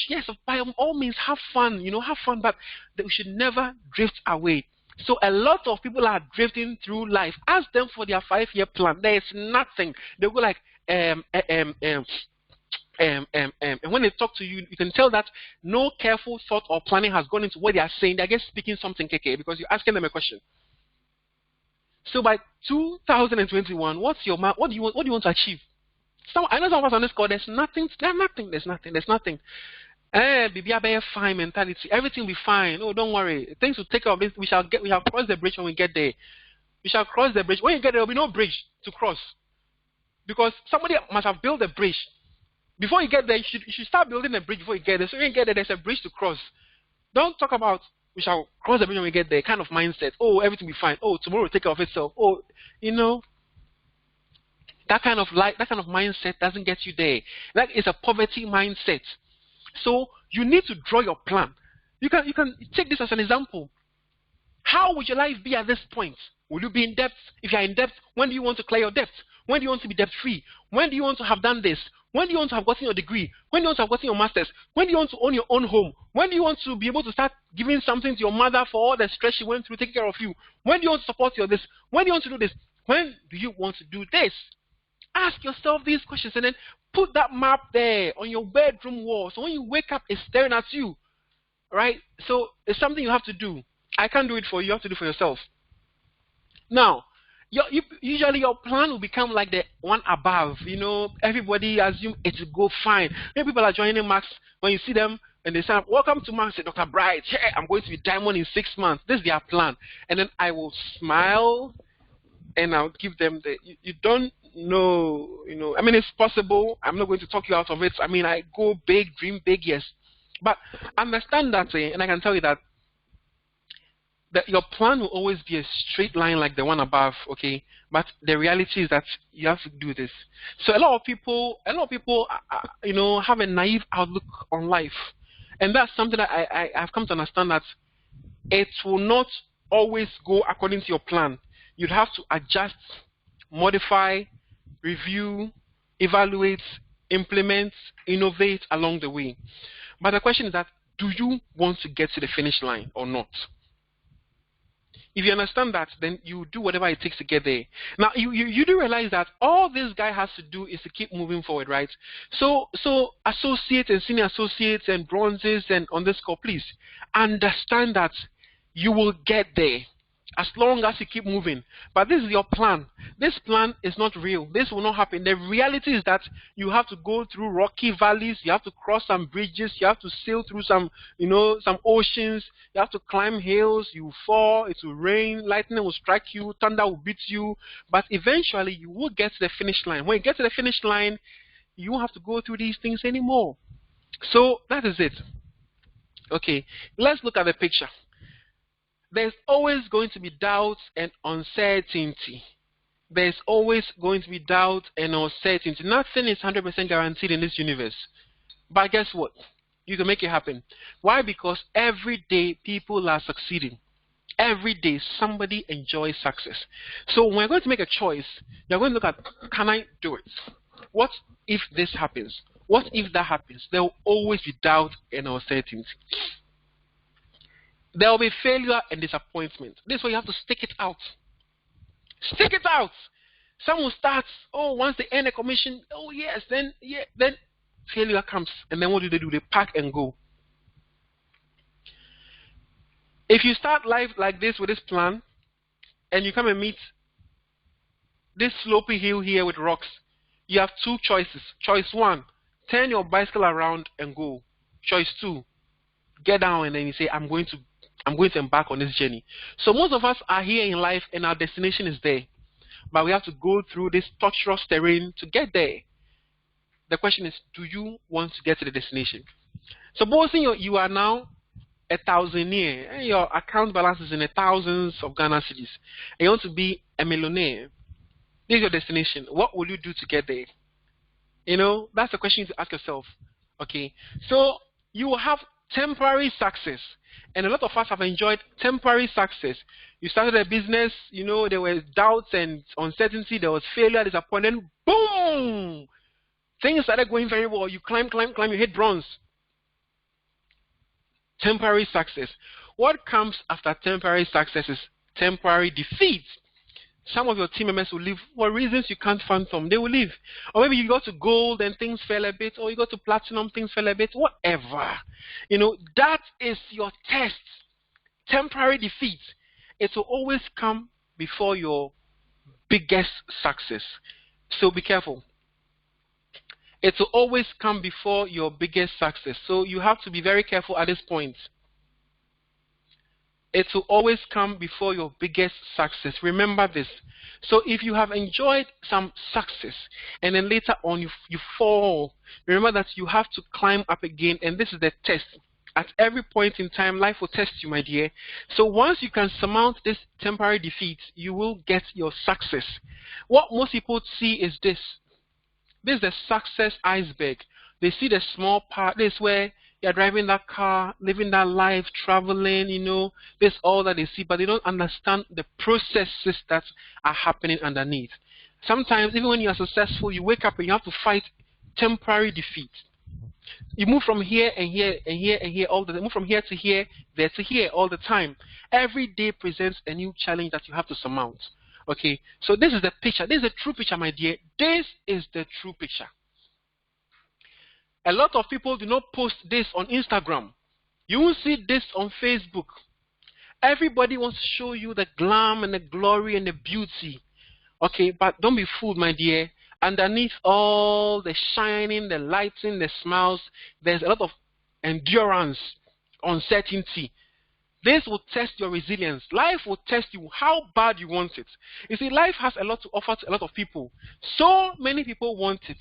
A: Yes, by all means, have fun, have fun, but we should never drift away. So a lot of people are drifting through life. Ask them for their 5-year plan. There is nothing. They'll go like, and when they talk to you, you can tell that no careful thought or planning has gone into what they are saying. They're just speaking something KK because you're asking them a question. So by 2021, what do you want to achieve? I know some of us on this call, there's nothing. Baby, I bear fine mentality. Everything will be fine. Oh, don't worry. Things will take care of this. We have crossed the bridge when we get there. We shall cross the bridge. When you get there, there will be no bridge to cross. Because somebody must have built a bridge. Before you get there, you should start building a bridge before you get there. So when you get there, there's a bridge to cross. Don't talk about we shall cross the bridge when we get there kind of mindset. Oh, everything will be fine. Oh, tomorrow will take care of itself. Oh, that kind of mindset doesn't get you there. That is a poverty mindset. So you need to draw your plan. You can take this as an example. How would your life be at this point? Will you be in debt? If you're in debt, when do you want to clear your debt? When do you want to be debt free? When do you want to have done this? When do you want to have gotten your degree? When do you want to have gotten your master's? When do you want to own your own home? When do you want to be able to start giving something to your mother for all the stress she went through taking care of you? When do you want to support your this? When do you want to do this? When do you want to do this? Ask yourself these questions and then put that map there on your bedroom wall. So when you wake up, it's staring at you, right? So it's something you have to do. I can't do it for you. You have to do it for yourself. Now, usually your plan will become like the one above. Everybody assume it will go fine. Many people are joining Max. When you see them and they say, "Welcome to Max," say, "Dr. Bright, hey, I'm going to be diamond in 6 months." This is their plan. And then I will smile and I'll give them you don't know, I mean, it's possible. I'm not going to talk you out of it. I mean, I go big, dream big, yes. But understand that, and I can tell you that your plan will always be a straight line like the one above, okay? But the reality is that you have to do this. So a lot of people, have a naive outlook on life, and that's something that I've come to understand, that it will not always go according to your plan. You'd have to adjust, modify, review, evaluate, implement, innovate along the way. But the question is that, do you want to get to the finish line or not? If you understand that, then you do whatever it takes to get there. Now, you do realize that all this guy has to do is to keep moving forward, right? So associates and senior associates and bronzes and on this call, please understand that you will get there as long as you keep moving. But this is your plan. This plan is not real. This will not happen. The reality is that you have to go through rocky valleys. You have to cross some bridges. You have to sail through some oceans. You have to climb hills. You fall. It will rain. Lightning will strike you. Thunder will beat you. But eventually, you will get to the finish line. When you get to the finish line, you won't have to go through these things anymore. So that is it. Okay, let's look at the picture. There's always going to be doubt and uncertainty. There's always going to be doubt and uncertainty. Nothing is 100% guaranteed in this universe. But guess what? You can make it happen. Why? Because every day people are succeeding. Every day somebody enjoys success. So when we're going to make a choice, you're going to look at, can I do it? What if this happens? What if that happens? There will always be doubt and uncertainty. There will be failure and disappointment. This is why you have to stick it out. Stick it out. Some will start, once they earn a commission, yes, then failure comes. And then what do? They pack and go. If you start life like this with this plan, and you come and meet this slopey hill here with rocks, you have two choices. Choice one, turn your bicycle around and go. Choice two, get down and then you say, I'm going to embark on this journey. So most of us are here in life and our destination is there. But we have to go through this tortuous terrain to get there. The question is, do you want to get to the destination? Supposing you are now a thousandaire and your account balance is in the thousands of Ghana cedis, and you want to be a millionaire. This is your destination. What will you do to get there? That's the question to ask yourself. Okay, so you will have temporary success. And a lot of us have enjoyed temporary success. You started a business, there were doubts and uncertainty, there was failure, disappointment, boom! Things started going very well. You climb, you hit bronze. Temporary success. What comes after temporary success is temporary defeat. Some of your team members will leave for reasons you can't fathom. They will leave. Or maybe you got to gold and things fell a bit, or you got to platinum, things fell a bit, whatever. That is your test. Temporary defeat. It will always come before your biggest success. So be careful. It will always come before your biggest success. So you have to be very careful at this point. It will always come before your biggest success. Remember this. So if you have enjoyed some success and then later on you fall, remember that you have to climb up again, and this is the test. At every point in time, life will test you, my dear. So once you can surmount this temporary defeat, you will get your success. What most people see is this. This is the success iceberg. They see the small part. This is where You're driving that car, living that life, traveling, this all that they see, but they don't understand the processes that are happening underneath. Sometimes, even when you are successful, you wake up and you have to fight temporary defeat. You move from here and here and here and here all the time. Move from here to here, there to here all the time. Every day presents a new challenge that you have to surmount. Okay, so this is the picture. This is the true picture, my dear. This is the true picture. A lot of people do not post this on Instagram. You will see this on Facebook. Everybody wants to show you the glam and the glory and the beauty. Okay, but don't be fooled, my dear. Underneath all the shining, the lighting, the smiles, there's a lot of endurance, uncertainty. This will test your resilience. Life will test you how bad you want it. You see, life has a lot to offer to a lot of people. So many people want it.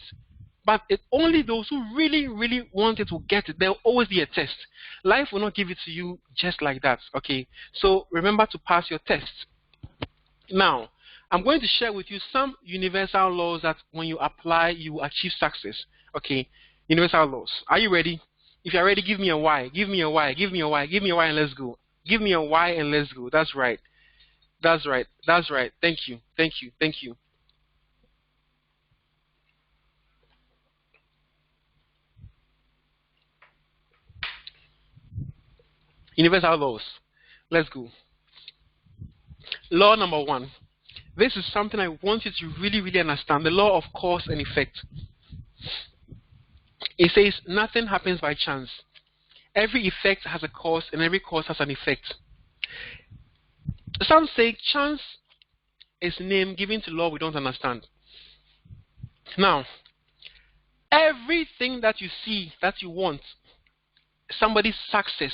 A: But only those who really, really want it will get it. There will always be a test. Life will not give it to you just like that. Okay, so remember to pass your test. Now, I'm going to share with you some universal laws that when you apply, you achieve success. Okay, universal laws. Are you ready? If you're ready, give me a Y. Give me a Y. Give me a Y. Give me a Y and let's go. Give me a Y and let's go. That's right. That's right. That's right. Thank you. Thank you. Thank you. Universal laws. Let's go. Law number one. This is something I want you to really, really understand. The law of cause and effect. It says nothing happens by chance. Every effect has a cause and every cause has an effect. Some say chance is name given to law we don't understand. Now, everything that you see that you want, somebody's success,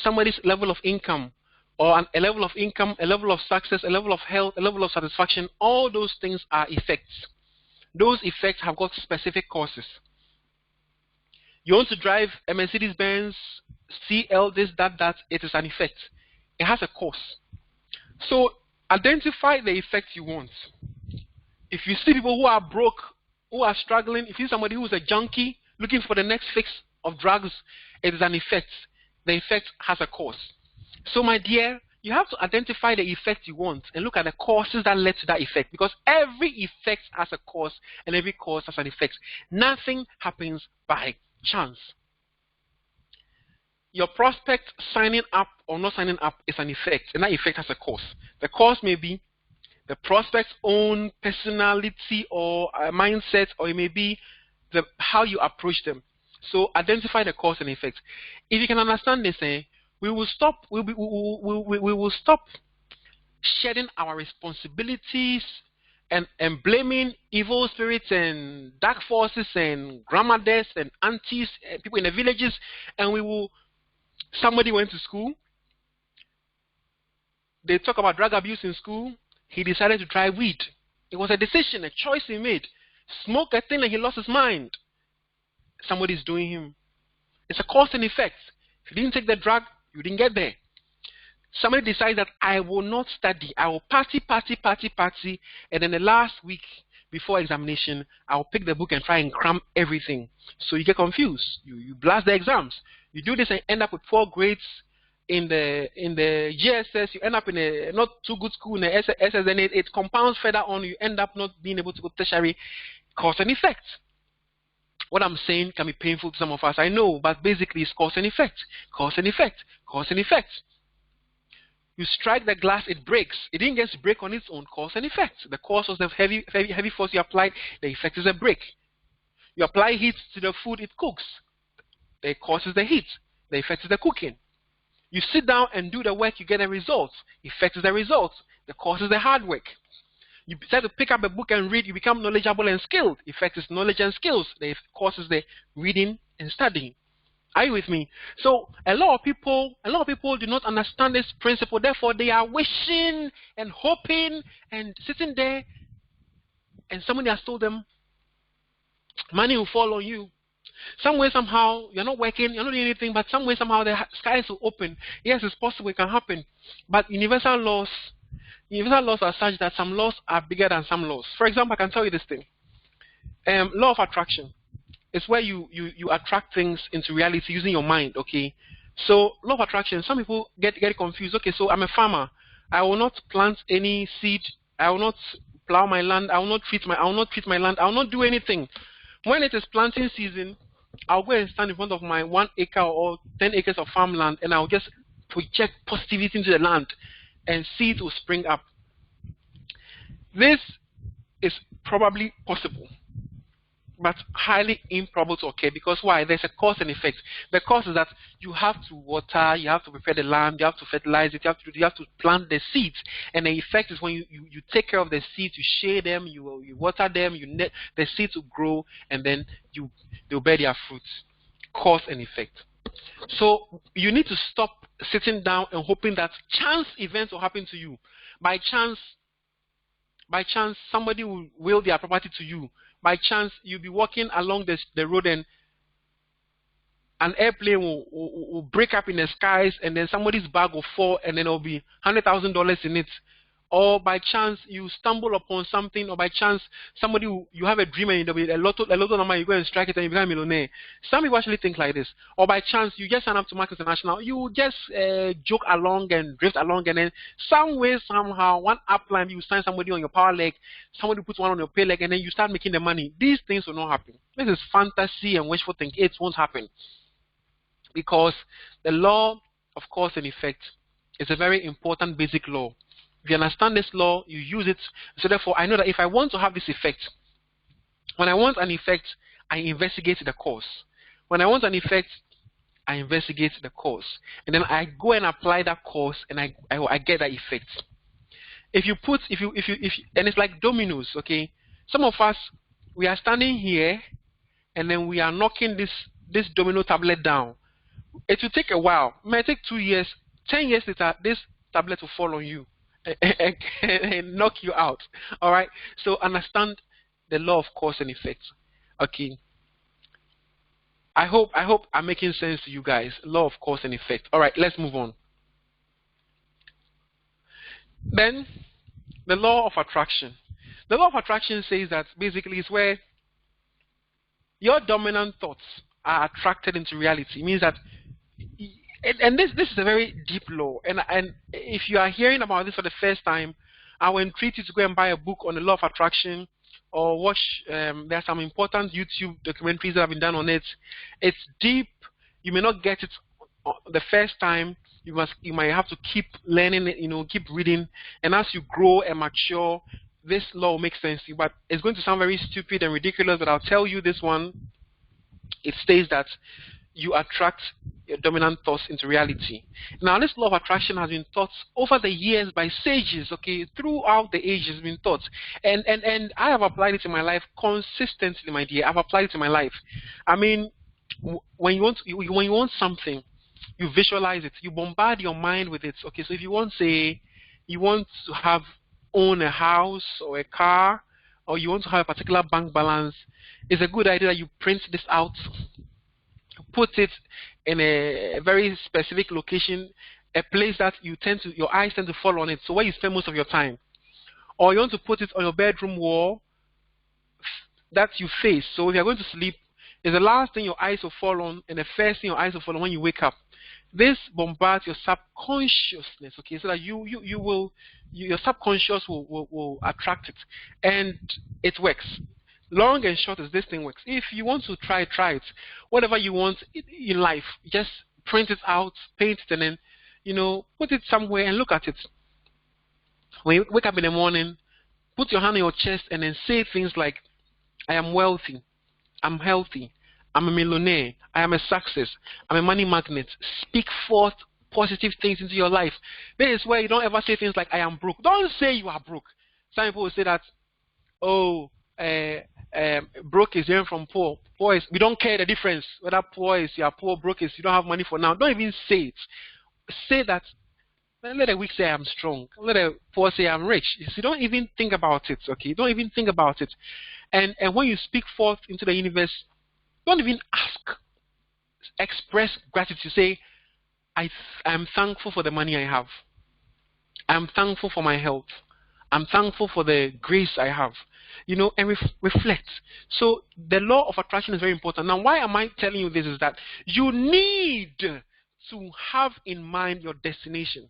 A: somebody's level of income, or a level of income, a level of success, a level of health, a level of satisfaction, all those things are effects. Those effects have got specific causes. You want to drive a Mercedes-Benz CL, this, that, it is an effect. It has a cause. So identify the effect you want. If you see people who are broke, who are struggling, if you see somebody who is a junkie looking for the next fix of drugs, it is an effect. The effect has a cause. So my dear, you have to identify the effect you want and look at the causes that led to that effect, because every effect has a cause and every cause has an effect. Nothing happens by chance. Your prospect signing up or not signing up is an effect, and that effect has a cause. The cause may be the prospect's own personality or mindset, or it may be how you approach them. So identify the cause and effect. If you can understand this, we will stop. We will stop shedding our responsibilities and blaming evil spirits and dark forces and grandmothers and aunties and people in the villages, and we will. Somebody went to school. They talk about drug abuse in school. He decided to try weed. It was a decision, a choice he made. Smoke a thing and he lost his mind. Somebody's doing him. It's a cause and effect. If you didn't take the drug, you didn't get there. Somebody decides that I will not study. I will party, and then the last week before examination, I'll pick the book and try and cram everything. So you get confused. You blast the exams. You do this and end up with poor grades in the GSS. You end up in a not too good school in the SS, and it compounds further on. You end up not being able to go tertiary. Cause and effect. What I'm saying can be painful to some of us, I know, but basically it's cause and effect. Cause and effect. Cause and effect. You strike the glass, it breaks. It didn't get to break on its own. Cause and effect. The cause was the heavy force you applied. The effect is a break. You apply heat to the food, it cooks. The cause is the heat. The effect is the cooking. You sit down and do the work, you get a result. Effect is the result. The cause is the hard work. You decide to pick up a book and read, you become knowledgeable and skilled. Effect is knowledge and skills. The cause is the reading and studying. Are you with me? So a lot of people do not understand this principle. Therefore, they are wishing and hoping and sitting there, and somebody has told them money will fall on you. Some way, somehow, you're not working, you're not doing anything, but some way, somehow, the skies will open. Yes, it's possible, it can happen. But universal laws are such that some laws are bigger than some laws. For example, I can tell you this thing. Law of attraction. It's where you attract things into reality using your mind. Okay, so law of attraction. Some people get confused. Okay, so I'm a farmer. I will not plant any seed. I will not plow my land. I will not treat my land. I will not do anything. When it is planting season, I'll go and stand in front of my 1 acre or 10 acres of farmland, and I'll just project positivity into the land, and seeds will spring up. This is probably possible, but highly improbable to occur, because why? There's a cause and effect. The cause is that you have to water, you have to prepare the land, you have to fertilize it, you have to plant the seeds, and the effect is when you take care of the seeds, you shade them, you water them, the seeds will grow, and then they'll bear their fruits. Cause and effect. So you need to stop sitting down and hoping that chance events will happen to you. By chance, somebody will will their property to you. By chance, you'll be walking along the road, and an airplane will break up in the skies, and then somebody's bag will fall, and then there'll be $100,000 in it. Or by chance you stumble upon something, or by chance you have a dream and there'll be a lot of number, you go and strike it and you become a millionaire. Some people actually think like this. Or by chance you just sign up to Market International, you just joke along and drift along, and then some way somehow one upline you sign somebody on your power leg, somebody puts one on your pay leg, and then you start making the money. These things will not happen. This is fantasy and wishful thinking. It won't happen, because the law of cause and effect is a very important basic law. If you understand this law, you use it. So therefore, I know that if I want to have this effect, when I want an effect, I investigate the cause. When I want an effect, I investigate the cause, and then I go and apply that cause, and I get that effect. If you and it's like dominoes. Okay, some of us, we are standing here, and then we are knocking this domino tablet down. It will take a while. It might take 2 years. 10 years later, this tablet will fall on you and knock you out. All right. So understand the law of cause and effect. Okay. I hope I'm making sense to you guys. Law of cause and effect. All right. Let's move on. Then the law of attraction. The law of attraction says that basically it's where your dominant thoughts are attracted into reality. It means that, and this is a very deep law, and if you are hearing about this for the first time, I will entreat you to go and buy a book on the law of attraction, or watch. There are some important YouTube documentaries that have been done on it. It's deep. You may not get it the first time. You might have to keep learning it, keep reading, and as you grow and mature, this law makes sense to you. But it's going to sound very stupid and ridiculous, but I'll tell you this one. It states that you attract your dominant thoughts into reality. Now, this law of attraction has been taught over the years by sages, okay, throughout the ages, been taught. And I have applied it in my life consistently, my dear. I've applied it in my life. I mean, when you want something, you visualize it. You bombard your mind with it. Okay, so if you want to own a house or a car, or you want to have a particular bank balance, it's a good idea that you print this out, put it in a very specific location, a place that your eyes tend to fall on it, so where you spend most of your time. Or you want to put it on your bedroom wall that you face, so if you're going to sleep, it's the last thing your eyes will fall on and the first thing your eyes will fall on when you wake up. This bombards your subconsciousness, okay, so that your subconscious will attract it, and it works. Long and short is this thing works. If you want to try it. Whatever you want in life, just print it out, paint it, and then, put it somewhere and look at it. When you wake up in the morning, put your hand on your chest and then say things like, I am wealthy, I'm healthy, I'm a millionaire, I am a success, I'm a money magnet. Speak forth positive things into your life. This is where you don't ever say things like, I am broke. Don't say you are broke. Some people will say that, broke is different from poor. Poor is, we don't care the difference. Whether poor is you are poor, broke is you don't have money for now. Don't even say it. Say that. Let the weak say I'm strong. Let the poor say I'm rich. You don't even think about it. Okay, don't even think about it. And when you speak forth into the universe, don't even ask. Express gratitude. Say, I'm thankful for the money I have. I'm thankful for my health. I'm thankful for the grace I have, and reflect. So the law of attraction is very important. Now, why am I telling you this is that you need to have in mind your destination.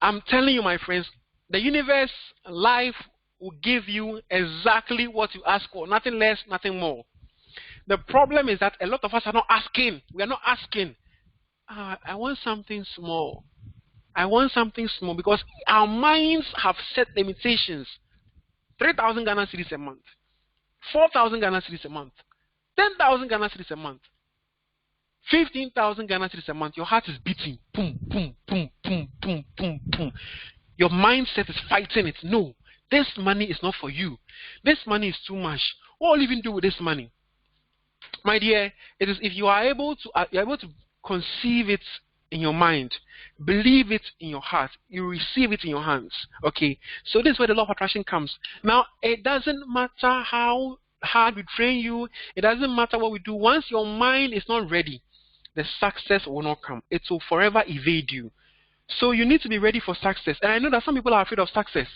A: I'm telling you, my friends, the universe, life will give you exactly what you ask for, nothing less, nothing more. The problem is that a lot of us are not asking. We are not asking. I want something small. I want something small because our minds have set limitations. 3,000 Ghana cedis a month, 4,000 Ghana cedis a month, 10,000 Ghana cedis a month, 15,000 Ghana cedis a month. Your heart is beating. Boom, boom, boom, boom, boom, boom, boom. Your mindset is fighting it. No, this money is not for you. This money is too much. What will you even do with this money? My dear, it is if you are able to conceive it in your mind, believe it in your heart, you receive it in your hands. Okay, so this is where the law of attraction comes. Now, it doesn't matter how hard we train you, it doesn't matter what we do. Once your mind is not ready, the success will not come. It will forever evade you. So you need to be ready for success. And I know that some people are afraid of success.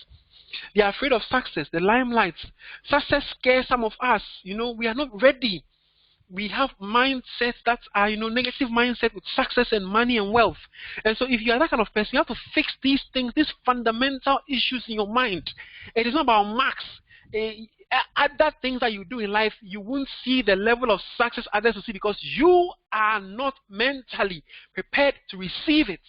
A: They are afraid of success, the limelight. Success scares some of us. We are not ready. We have mindsets that are, negative mindset with success and money and wealth. And so if you are that kind of person, you have to fix these things, these fundamental issues in your mind. It is not about marks. Other things that you do in life, you won't see the level of success others will see because you are not mentally prepared to receive it.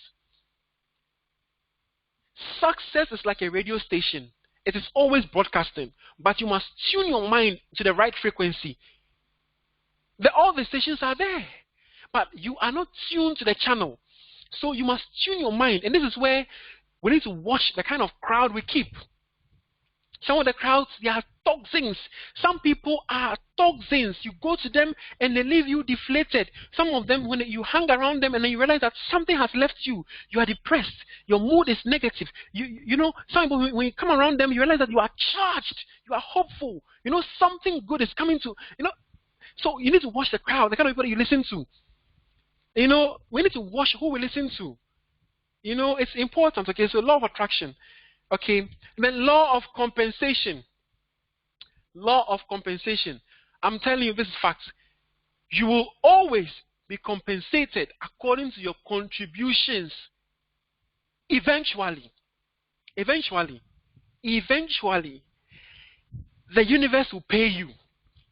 A: Success is like a radio station. It is always broadcasting, but you must tune your mind to the right frequency. All the stations are there, but you are not tuned to the channel. So you must tune your mind, and this is where we need to watch the kind of crowd we keep. Some of the crowds, they are toxins. Some people are toxins. You go to them and they leave you deflated. Some of them, when you hang around them and then you realize that something has left you, you are depressed. Your mood is negative. Some people, when you come around them, you realize that you are charged. You are hopeful. Something good is coming to, So you need to watch the crowd, the kind of people you listen to. We need to watch who we listen to. It's important. Okay, so law of attraction. Okay, and then law of compensation. Law of compensation. I'm telling you, this is fact. You will always be compensated according to your contributions. Eventually, the universe will pay you.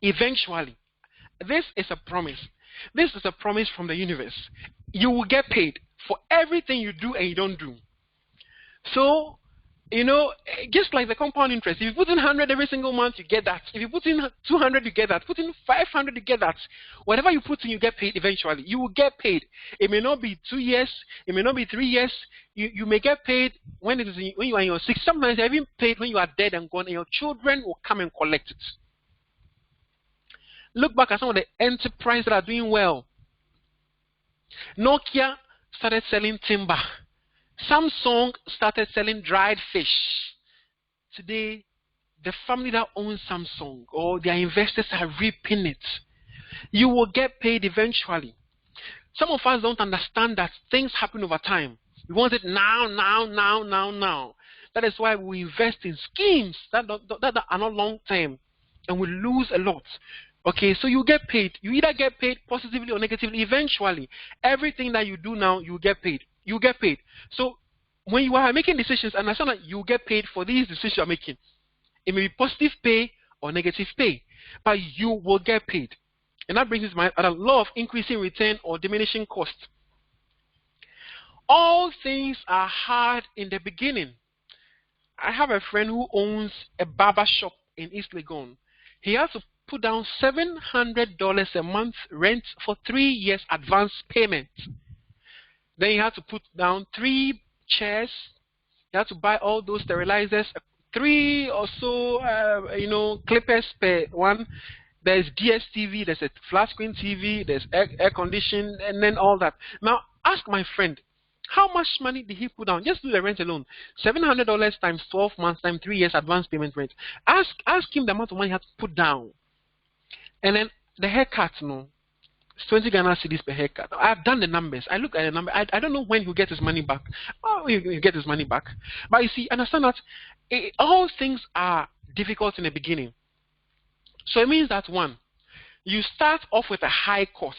A: Eventually. This is a promise. This is a promise from the universe. You will get paid for everything you do and you don't do. So, just like the compound interest, if you put in 100 every single month, you get that. If you put in 200, you get that. Put in 500, you get that. Whatever you put in, you get paid eventually. You will get paid. It may not be 2 years. It may not be 3 years. You may get paid when you are in your 60s. Sometimes you're even paid when you are dead and gone, and your children will come and collect it. Look back at some of the enterprises that are doing well. Nokia started selling timber. Samsung started selling dried fish. Today, the family that owns Samsung or their investors are reaping it. You will get paid eventually. Some of us don't understand that things happen over time. We want it now. That is why we invest in schemes that are not long term, and we lose a lot. Okay, so you get paid. You either get paid positively or negatively. Eventually, everything that you do now, you get paid. You get paid. So when you are making decisions, understand that you get paid for these decisions you are making. It may be positive pay or negative pay, but you will get paid. And that brings us to my other law of increasing return or diminishing cost. All things are hard in the beginning. I have a friend who owns a barber shop in East Legon. He has to put down $700 a month rent for 3 years advance payment. Then he had to put down 3 chairs. He had to buy all those sterilizers, 3 or so, clippers per one. There's DSTV, there's a flat screen TV, there's air conditioning, and then all that. Now, ask my friend, how much money did he put down? Just do the rent alone. $700 times 12 months times 3 years advance payment rent. Ask him the amount of money he had to put down. And then the haircut, It's 20 Ghana cedis per haircut. I've done the numbers. I look at the number. I don't know when he'll get his money back. Oh, he'll get his money back. But you see, understand that all things are difficult in the beginning. So it means that one, you start off with a high cost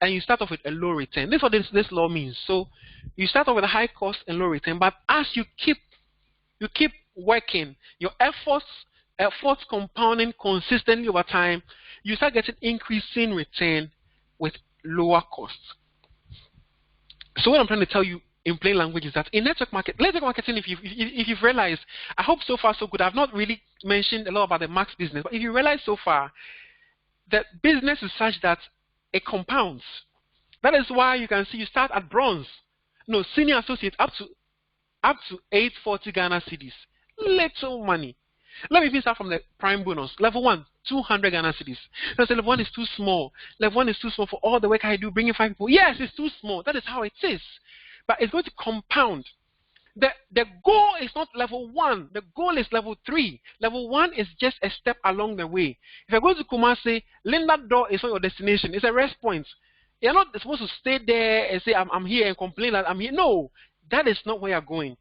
A: and you start off with a low return. This is what this law means. So you start off with a high cost and low return, but as you keep working, your efforts compounding consistently over time, you start getting increasing return with lower costs. So what I'm trying to tell you in plain language is that in network marketing, if you've realized, I hope so far so good. I've not really mentioned a lot about the max business, but if you realize so far that business is such that it compounds. That is why you can see you start at bronze, no, senior associate up to 840 Ghana cedis. Little money. Let me even start from the prime bonus. Level 1, 200 Ghana cedis. Now say level 1 is too small. Level 1 is too small for all the work I do, bringing 5 people. Yes, it's too small. That is how it is. But it's going to compound. The goal is not level 1. The goal is level 3. Level 1 is just a step along the way. If you're going to Kumasi, Linda Door is not your destination. It's a rest point. You're not supposed to stay there and say, I'm here and complain that I'm here. No, that is not where you're going.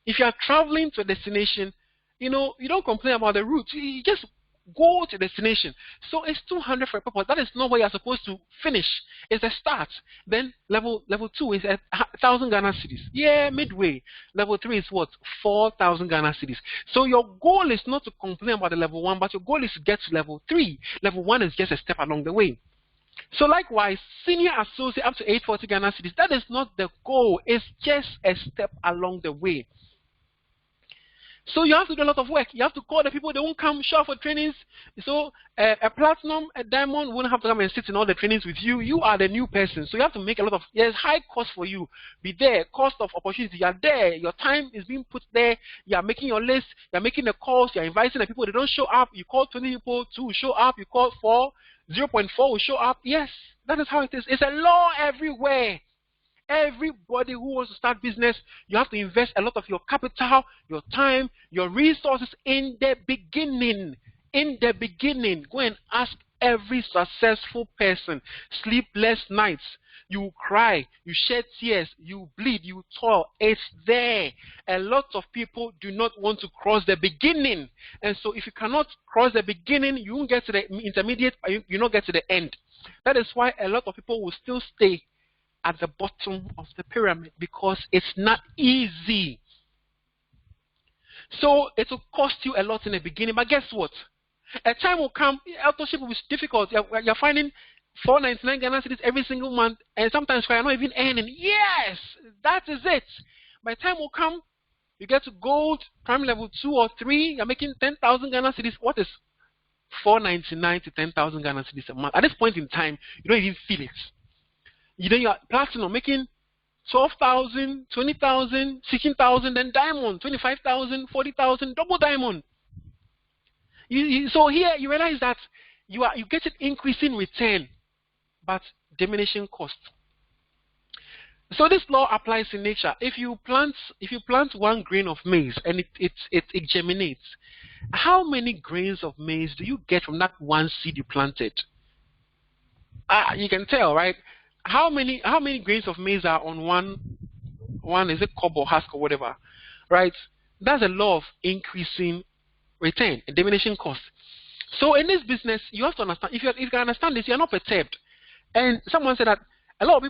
A: If you are traveling to a destination, you don't complain about the route. You just go to the destination. So it's 200 for a purpose. That is not where you're supposed to finish. It's a start. Then level 2 is 1,000 Ghana cedis. Yeah, midway. Level 3 is what? 4,000 Ghana cedis. So your goal is not to complain about the level 1, but your goal is to get to level 3. Level 1 is just a step along the way. So likewise, senior associate up to 840 Ghana cedis. That is not the goal. It's just a step along the way. So you have to do a lot of work. You have to call the people. They won't come show up for trainings. So a platinum, a diamond won't have to come and sit in all the trainings with you. You are the new person. So you have to make a lot of, there's high cost for you. Be there. Cost of opportunity. You are there. Your time is being put there. You are making your list. You are making the calls. You are inviting the people. They don't show up. You call 20 people. 2 will show up. You call 4. 0.4 will show up. Yes, that is how it is. It's a law everywhere. Everybody who wants to start business, you have to invest a lot of your capital, your time, your resources in the beginning. In the beginning, go and ask every successful person. Sleepless nights. You cry, you shed tears, you bleed, you toil. It's there. A lot of people do not want to cross the beginning. And so if you cannot cross the beginning, you won't get to the intermediate, you not get to the end. That is why a lot of people will still stay at the bottom of the pyramid, because it's not easy. So it will cost you a lot in the beginning, but guess what? A time will come, authorship will be difficult. You're finding 499 Ghana cedis every single month, and sometimes you're not even earning. Yes, that is it. By the time will come, you get to gold, prime level 2 or 3, you're making 10,000 Ghana cedis. What is 499 to 10,000 Ghana cedis a month? At this point in time, you don't even feel it. You're platinum making 12,000, 20,000, 16,000, then diamond 25,000, 40,000, double diamond. So here you realize that you get an increasing return, but diminishing cost. So this law applies in nature. If you plant 1 grain of maize and it germinates, how many grains of maize do you get from that 1 seed you planted? You can tell, right? How many grains of maize are on one is it cob or husk or whatever, right? That's a law of increasing return, a diminishing cost. So in this business, you have to understand. If you can understand this, you're not perturbed. And someone said that a lot of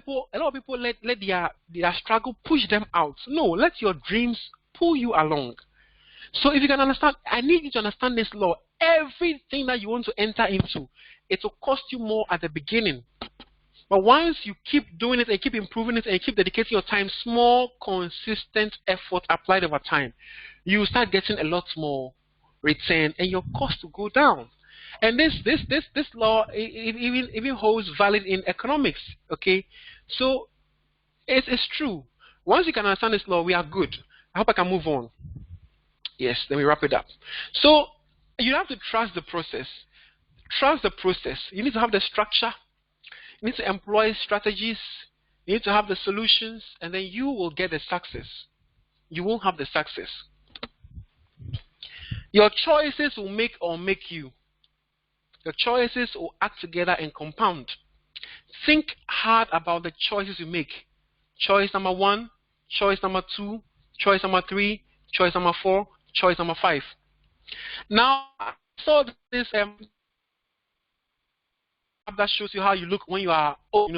A: people let their struggle push them out. No, let your dreams pull you along. So if you can understand, I need you to understand this law. Everything that you want to enter into, it will cost you more at the beginning. But once you keep doing it and keep improving it and keep dedicating your time, small, consistent effort applied over time, you start getting a lot more return and your cost will go down. And this law even holds valid in economics. Okay, so it's true. Once you can understand this law, we are good. I hope I can move on. Yes, then we wrap it up. So you have to trust the process. Trust the process. You need to have the structure. You need to employ strategies. You need to have the solutions, and then you will get the success. You won't have the success. Your choices will make or make you. Your choices will act together and compound. Think hard about the choices you make. Choice number 1, choice number 2, choice number 3, choice number 4, choice number 5. Now, I saw this that shows you how you look when you are old,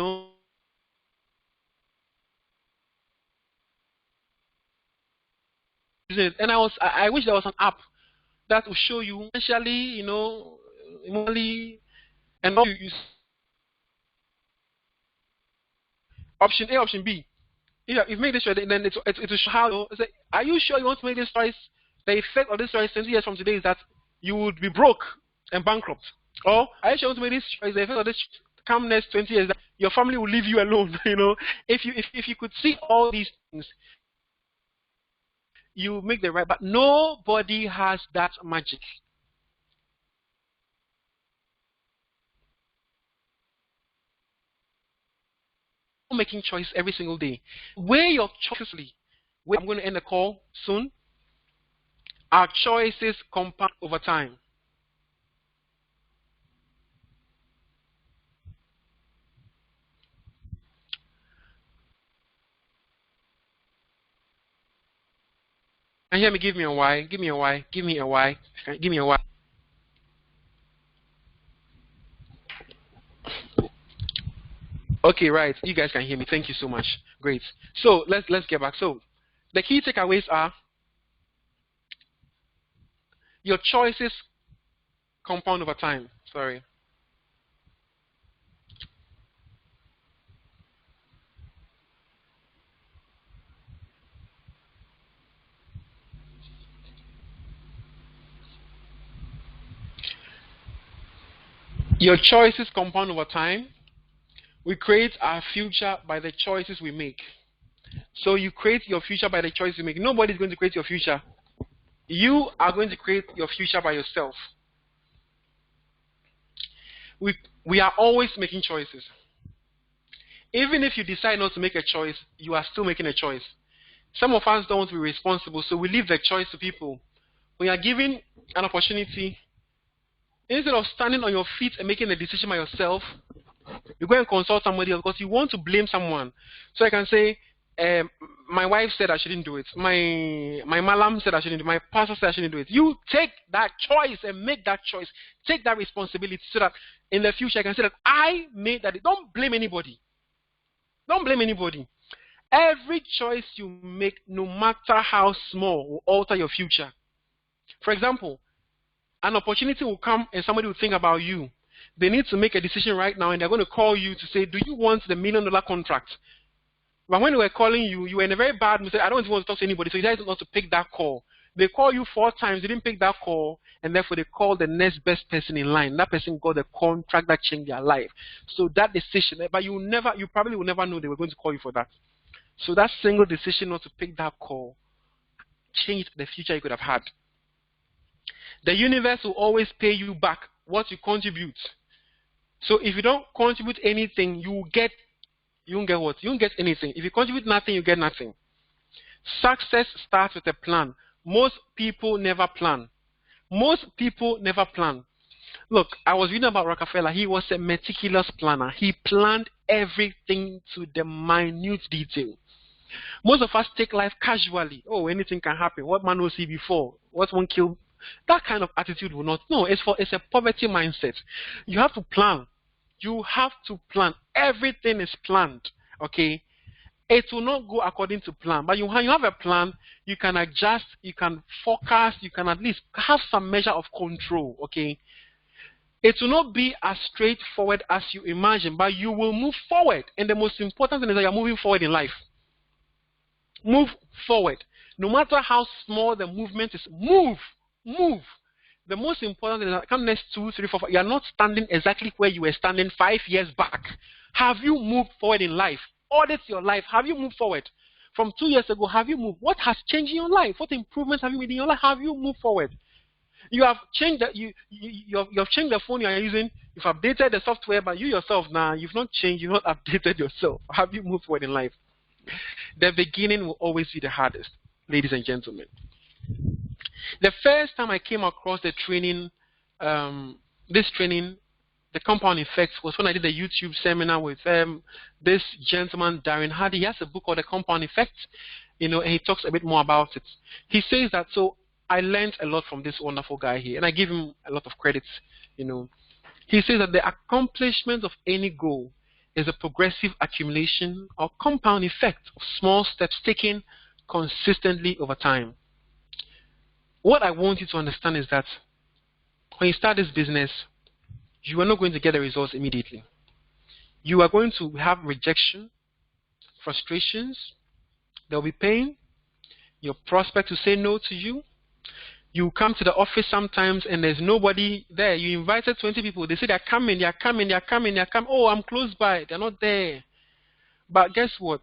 A: and I wish there was an app that will show you essentially, emotionally, and all you option A, option B. If you make this choice, then it will show how. Are you sure you want to make this choice? The effect of this choice 20 years from today is that you would be broke and bankrupt. Or are you sure you want to make this choice? The effect of this come next 20 years that your family will leave you alone. If you could see all these things, you make the right. But nobody has that magic. Making choice every single day. Weigh your choices. I'm going to end the call soon. Our choices compound over time. And hear me, give me a why, give me a why, give me a why, give me a why. Okay, right. You guys can hear me. Thank you so much. Great. So let's get back. So the key takeaways are your choices compound over time. Sorry. Your choices compound over time. We create our future by the choices we make. So you create your future by the choices you make. Nobody's going to create your future. You are going to create your future by yourself. We are always making choices. Even if you decide not to make a choice, you are still making a choice. Some of us don't want to be responsible, so we leave the choice to people. When you are given an opportunity, instead of standing on your feet and making a decision by yourself, you go and consult somebody else because you want to blame someone. So I can say, my wife said I shouldn't do it. My malam said I shouldn't do it. My pastor said I shouldn't do it. You take that choice and make that choice. Take that responsibility so that in the future I can say that I made that. Don't blame anybody. Don't blame anybody. Every choice you make, no matter how small, will alter your future. For example, an opportunity will come and somebody will think about you. They need to make a decision right now and they're going to call you to say, do you want the $1 million contract? But when they were calling you, you were in a very bad mood. I don't even want to talk to anybody, so you decided not to pick that call. They call you 4 times, you didn't pick that call, and therefore they call the next best person in line. That person got the contract that changed their life. So that decision, but you probably will never know they were going to call you for that. So that single decision not to pick that call changed the future you could have had. The universe will always pay you back what you contribute. So if you don't contribute anything, you won't get what? You won't get anything. If you contribute nothing, you get nothing. Success starts with a plan. Most people never plan. Most people never plan. Look, I was reading about Rockefeller. He was a meticulous planner. He planned everything to the minute detail. Most of us take life casually. Oh, anything can happen. What man will see before? What won't kill? That kind of attitude will not. No, it's a poverty mindset. You have to plan. You have to plan. Everything is planned. Okay? It will not go according to plan. But when you have a plan, you can adjust, you can forecast, you can at least have some measure of control. Okay? It will not be as straightforward as you imagine, but you will move forward. And the most important thing is that you're moving forward in life. Move forward. No matter how small the movement is, move. Move. The most important thing is that come next 2, 3, 4, 5. You are not standing exactly where you were standing 5 years back. Have you moved forward in life? Audit your life. Have you moved forward? From 2 years ago, have you moved? What has changed in your life? What improvements have you made in your life? Have you moved forward? You have changed that you have changed the phone you are using. You've updated the software, but you yourself now you've not changed. You've not updated yourself. Have you moved forward in life? The beginning will always be the hardest, ladies and gentlemen. The first time I came across the training, the the compound effect was when I did a YouTube seminar with this gentleman, Darren Hardy. He has a book called The Compound Effect, and he talks a bit more about it. He says that, so I learned a lot from this wonderful guy here, and I give him a lot of credit. He says that the accomplishment of any goal is a progressive accumulation or compound effect of small steps taken consistently over time. What I want you to understand is that when you start this business, you are not going to get the results immediately. You are going to have rejection, frustrations, there will be pain, your prospect will say no to you. You come to the office sometimes and there's nobody there. You invited 20 people. They say they're coming. Oh, I'm close by. They're not there. But guess what?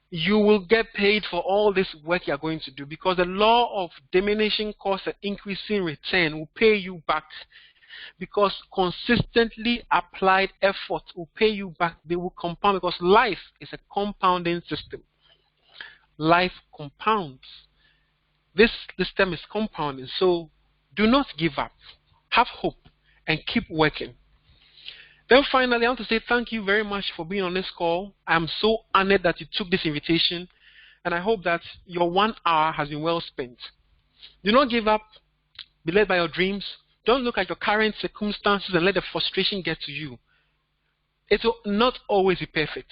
A: You will get paid for all this work you're going to do, because the law of diminishing cost and increasing return will pay you back, because consistently applied effort will pay you back. They will compound, because life is a compounding system. Life compounds. This system is compounding. So do not give up. Have hope and keep working. Then finally, I want to say thank you very much for being on this call. I'm so honored that you took this invitation, and I hope that your 1 hour has been well spent. Do not give up. Be led by your dreams. Don't look at your current circumstances and let the frustration get to you. It will not always be perfect.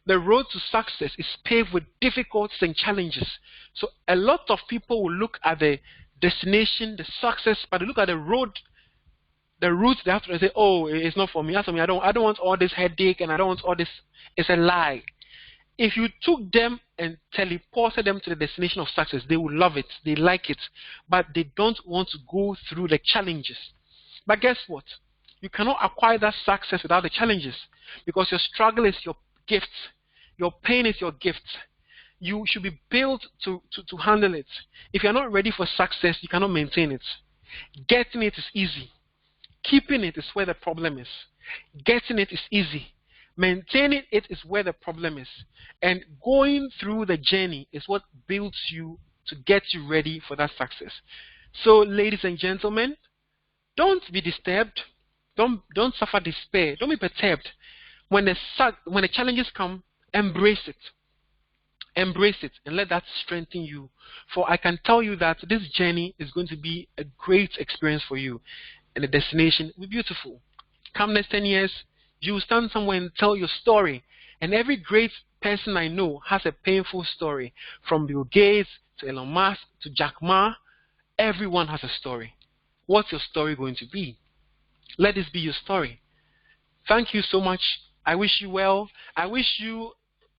A: The road to success is paved with difficulties and challenges. So a lot of people will look at the destination, the success, but they look at the route they have to say, oh, it's not for me. That's for me. I don't want all this headache, and I don't want all this. It's a lie. If you took them and teleported them to the destination of success, they will love it. They like it. But they don't want to go through the challenges. But guess what? You cannot acquire that success without the challenges, because your struggle is your gift. Your pain is your gift. You should be built to handle it. If you're not ready for success, you cannot maintain it. Getting it is easy. Keeping it is where the problem is. Getting it is easy. Maintaining it is where the problem is. And going through the journey is what builds you to get you ready for that success. So, ladies and gentlemen, don't be disturbed. Don't suffer despair. Don't be perturbed. When the challenges come, embrace it. Embrace it and let that strengthen you. For I can tell you that this journey is going to be a great experience for you, and the destination will be beautiful. Come next 10 years, you will stand somewhere and tell your story. And every great person I know has a painful story. From Bill Gates to Elon Musk to Jack Ma, everyone has a story. What's your story going to be? Let this be your story. Thank you so much. I wish you well. I wish you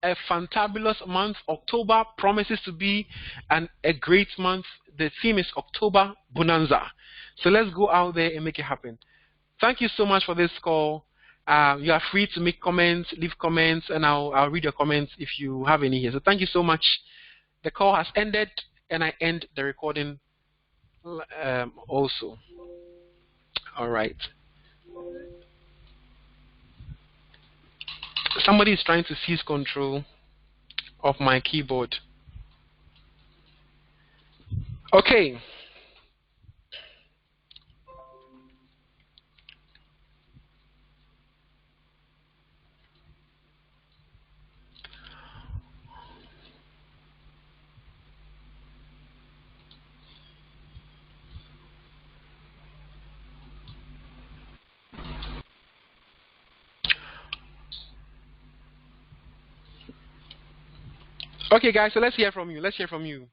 A: a fantabulous month. October promises to be a great month. The theme is October Bonanza. So let's go out there and make it happen. Thank you so much for this call. You are free to make comments, leave comments, and I'll read your comments if you have any here. So thank you so much. The call has ended, and I end the recording also. All right. Somebody is trying to seize control of my keyboard. Okay. Okay, guys, so let's hear from you.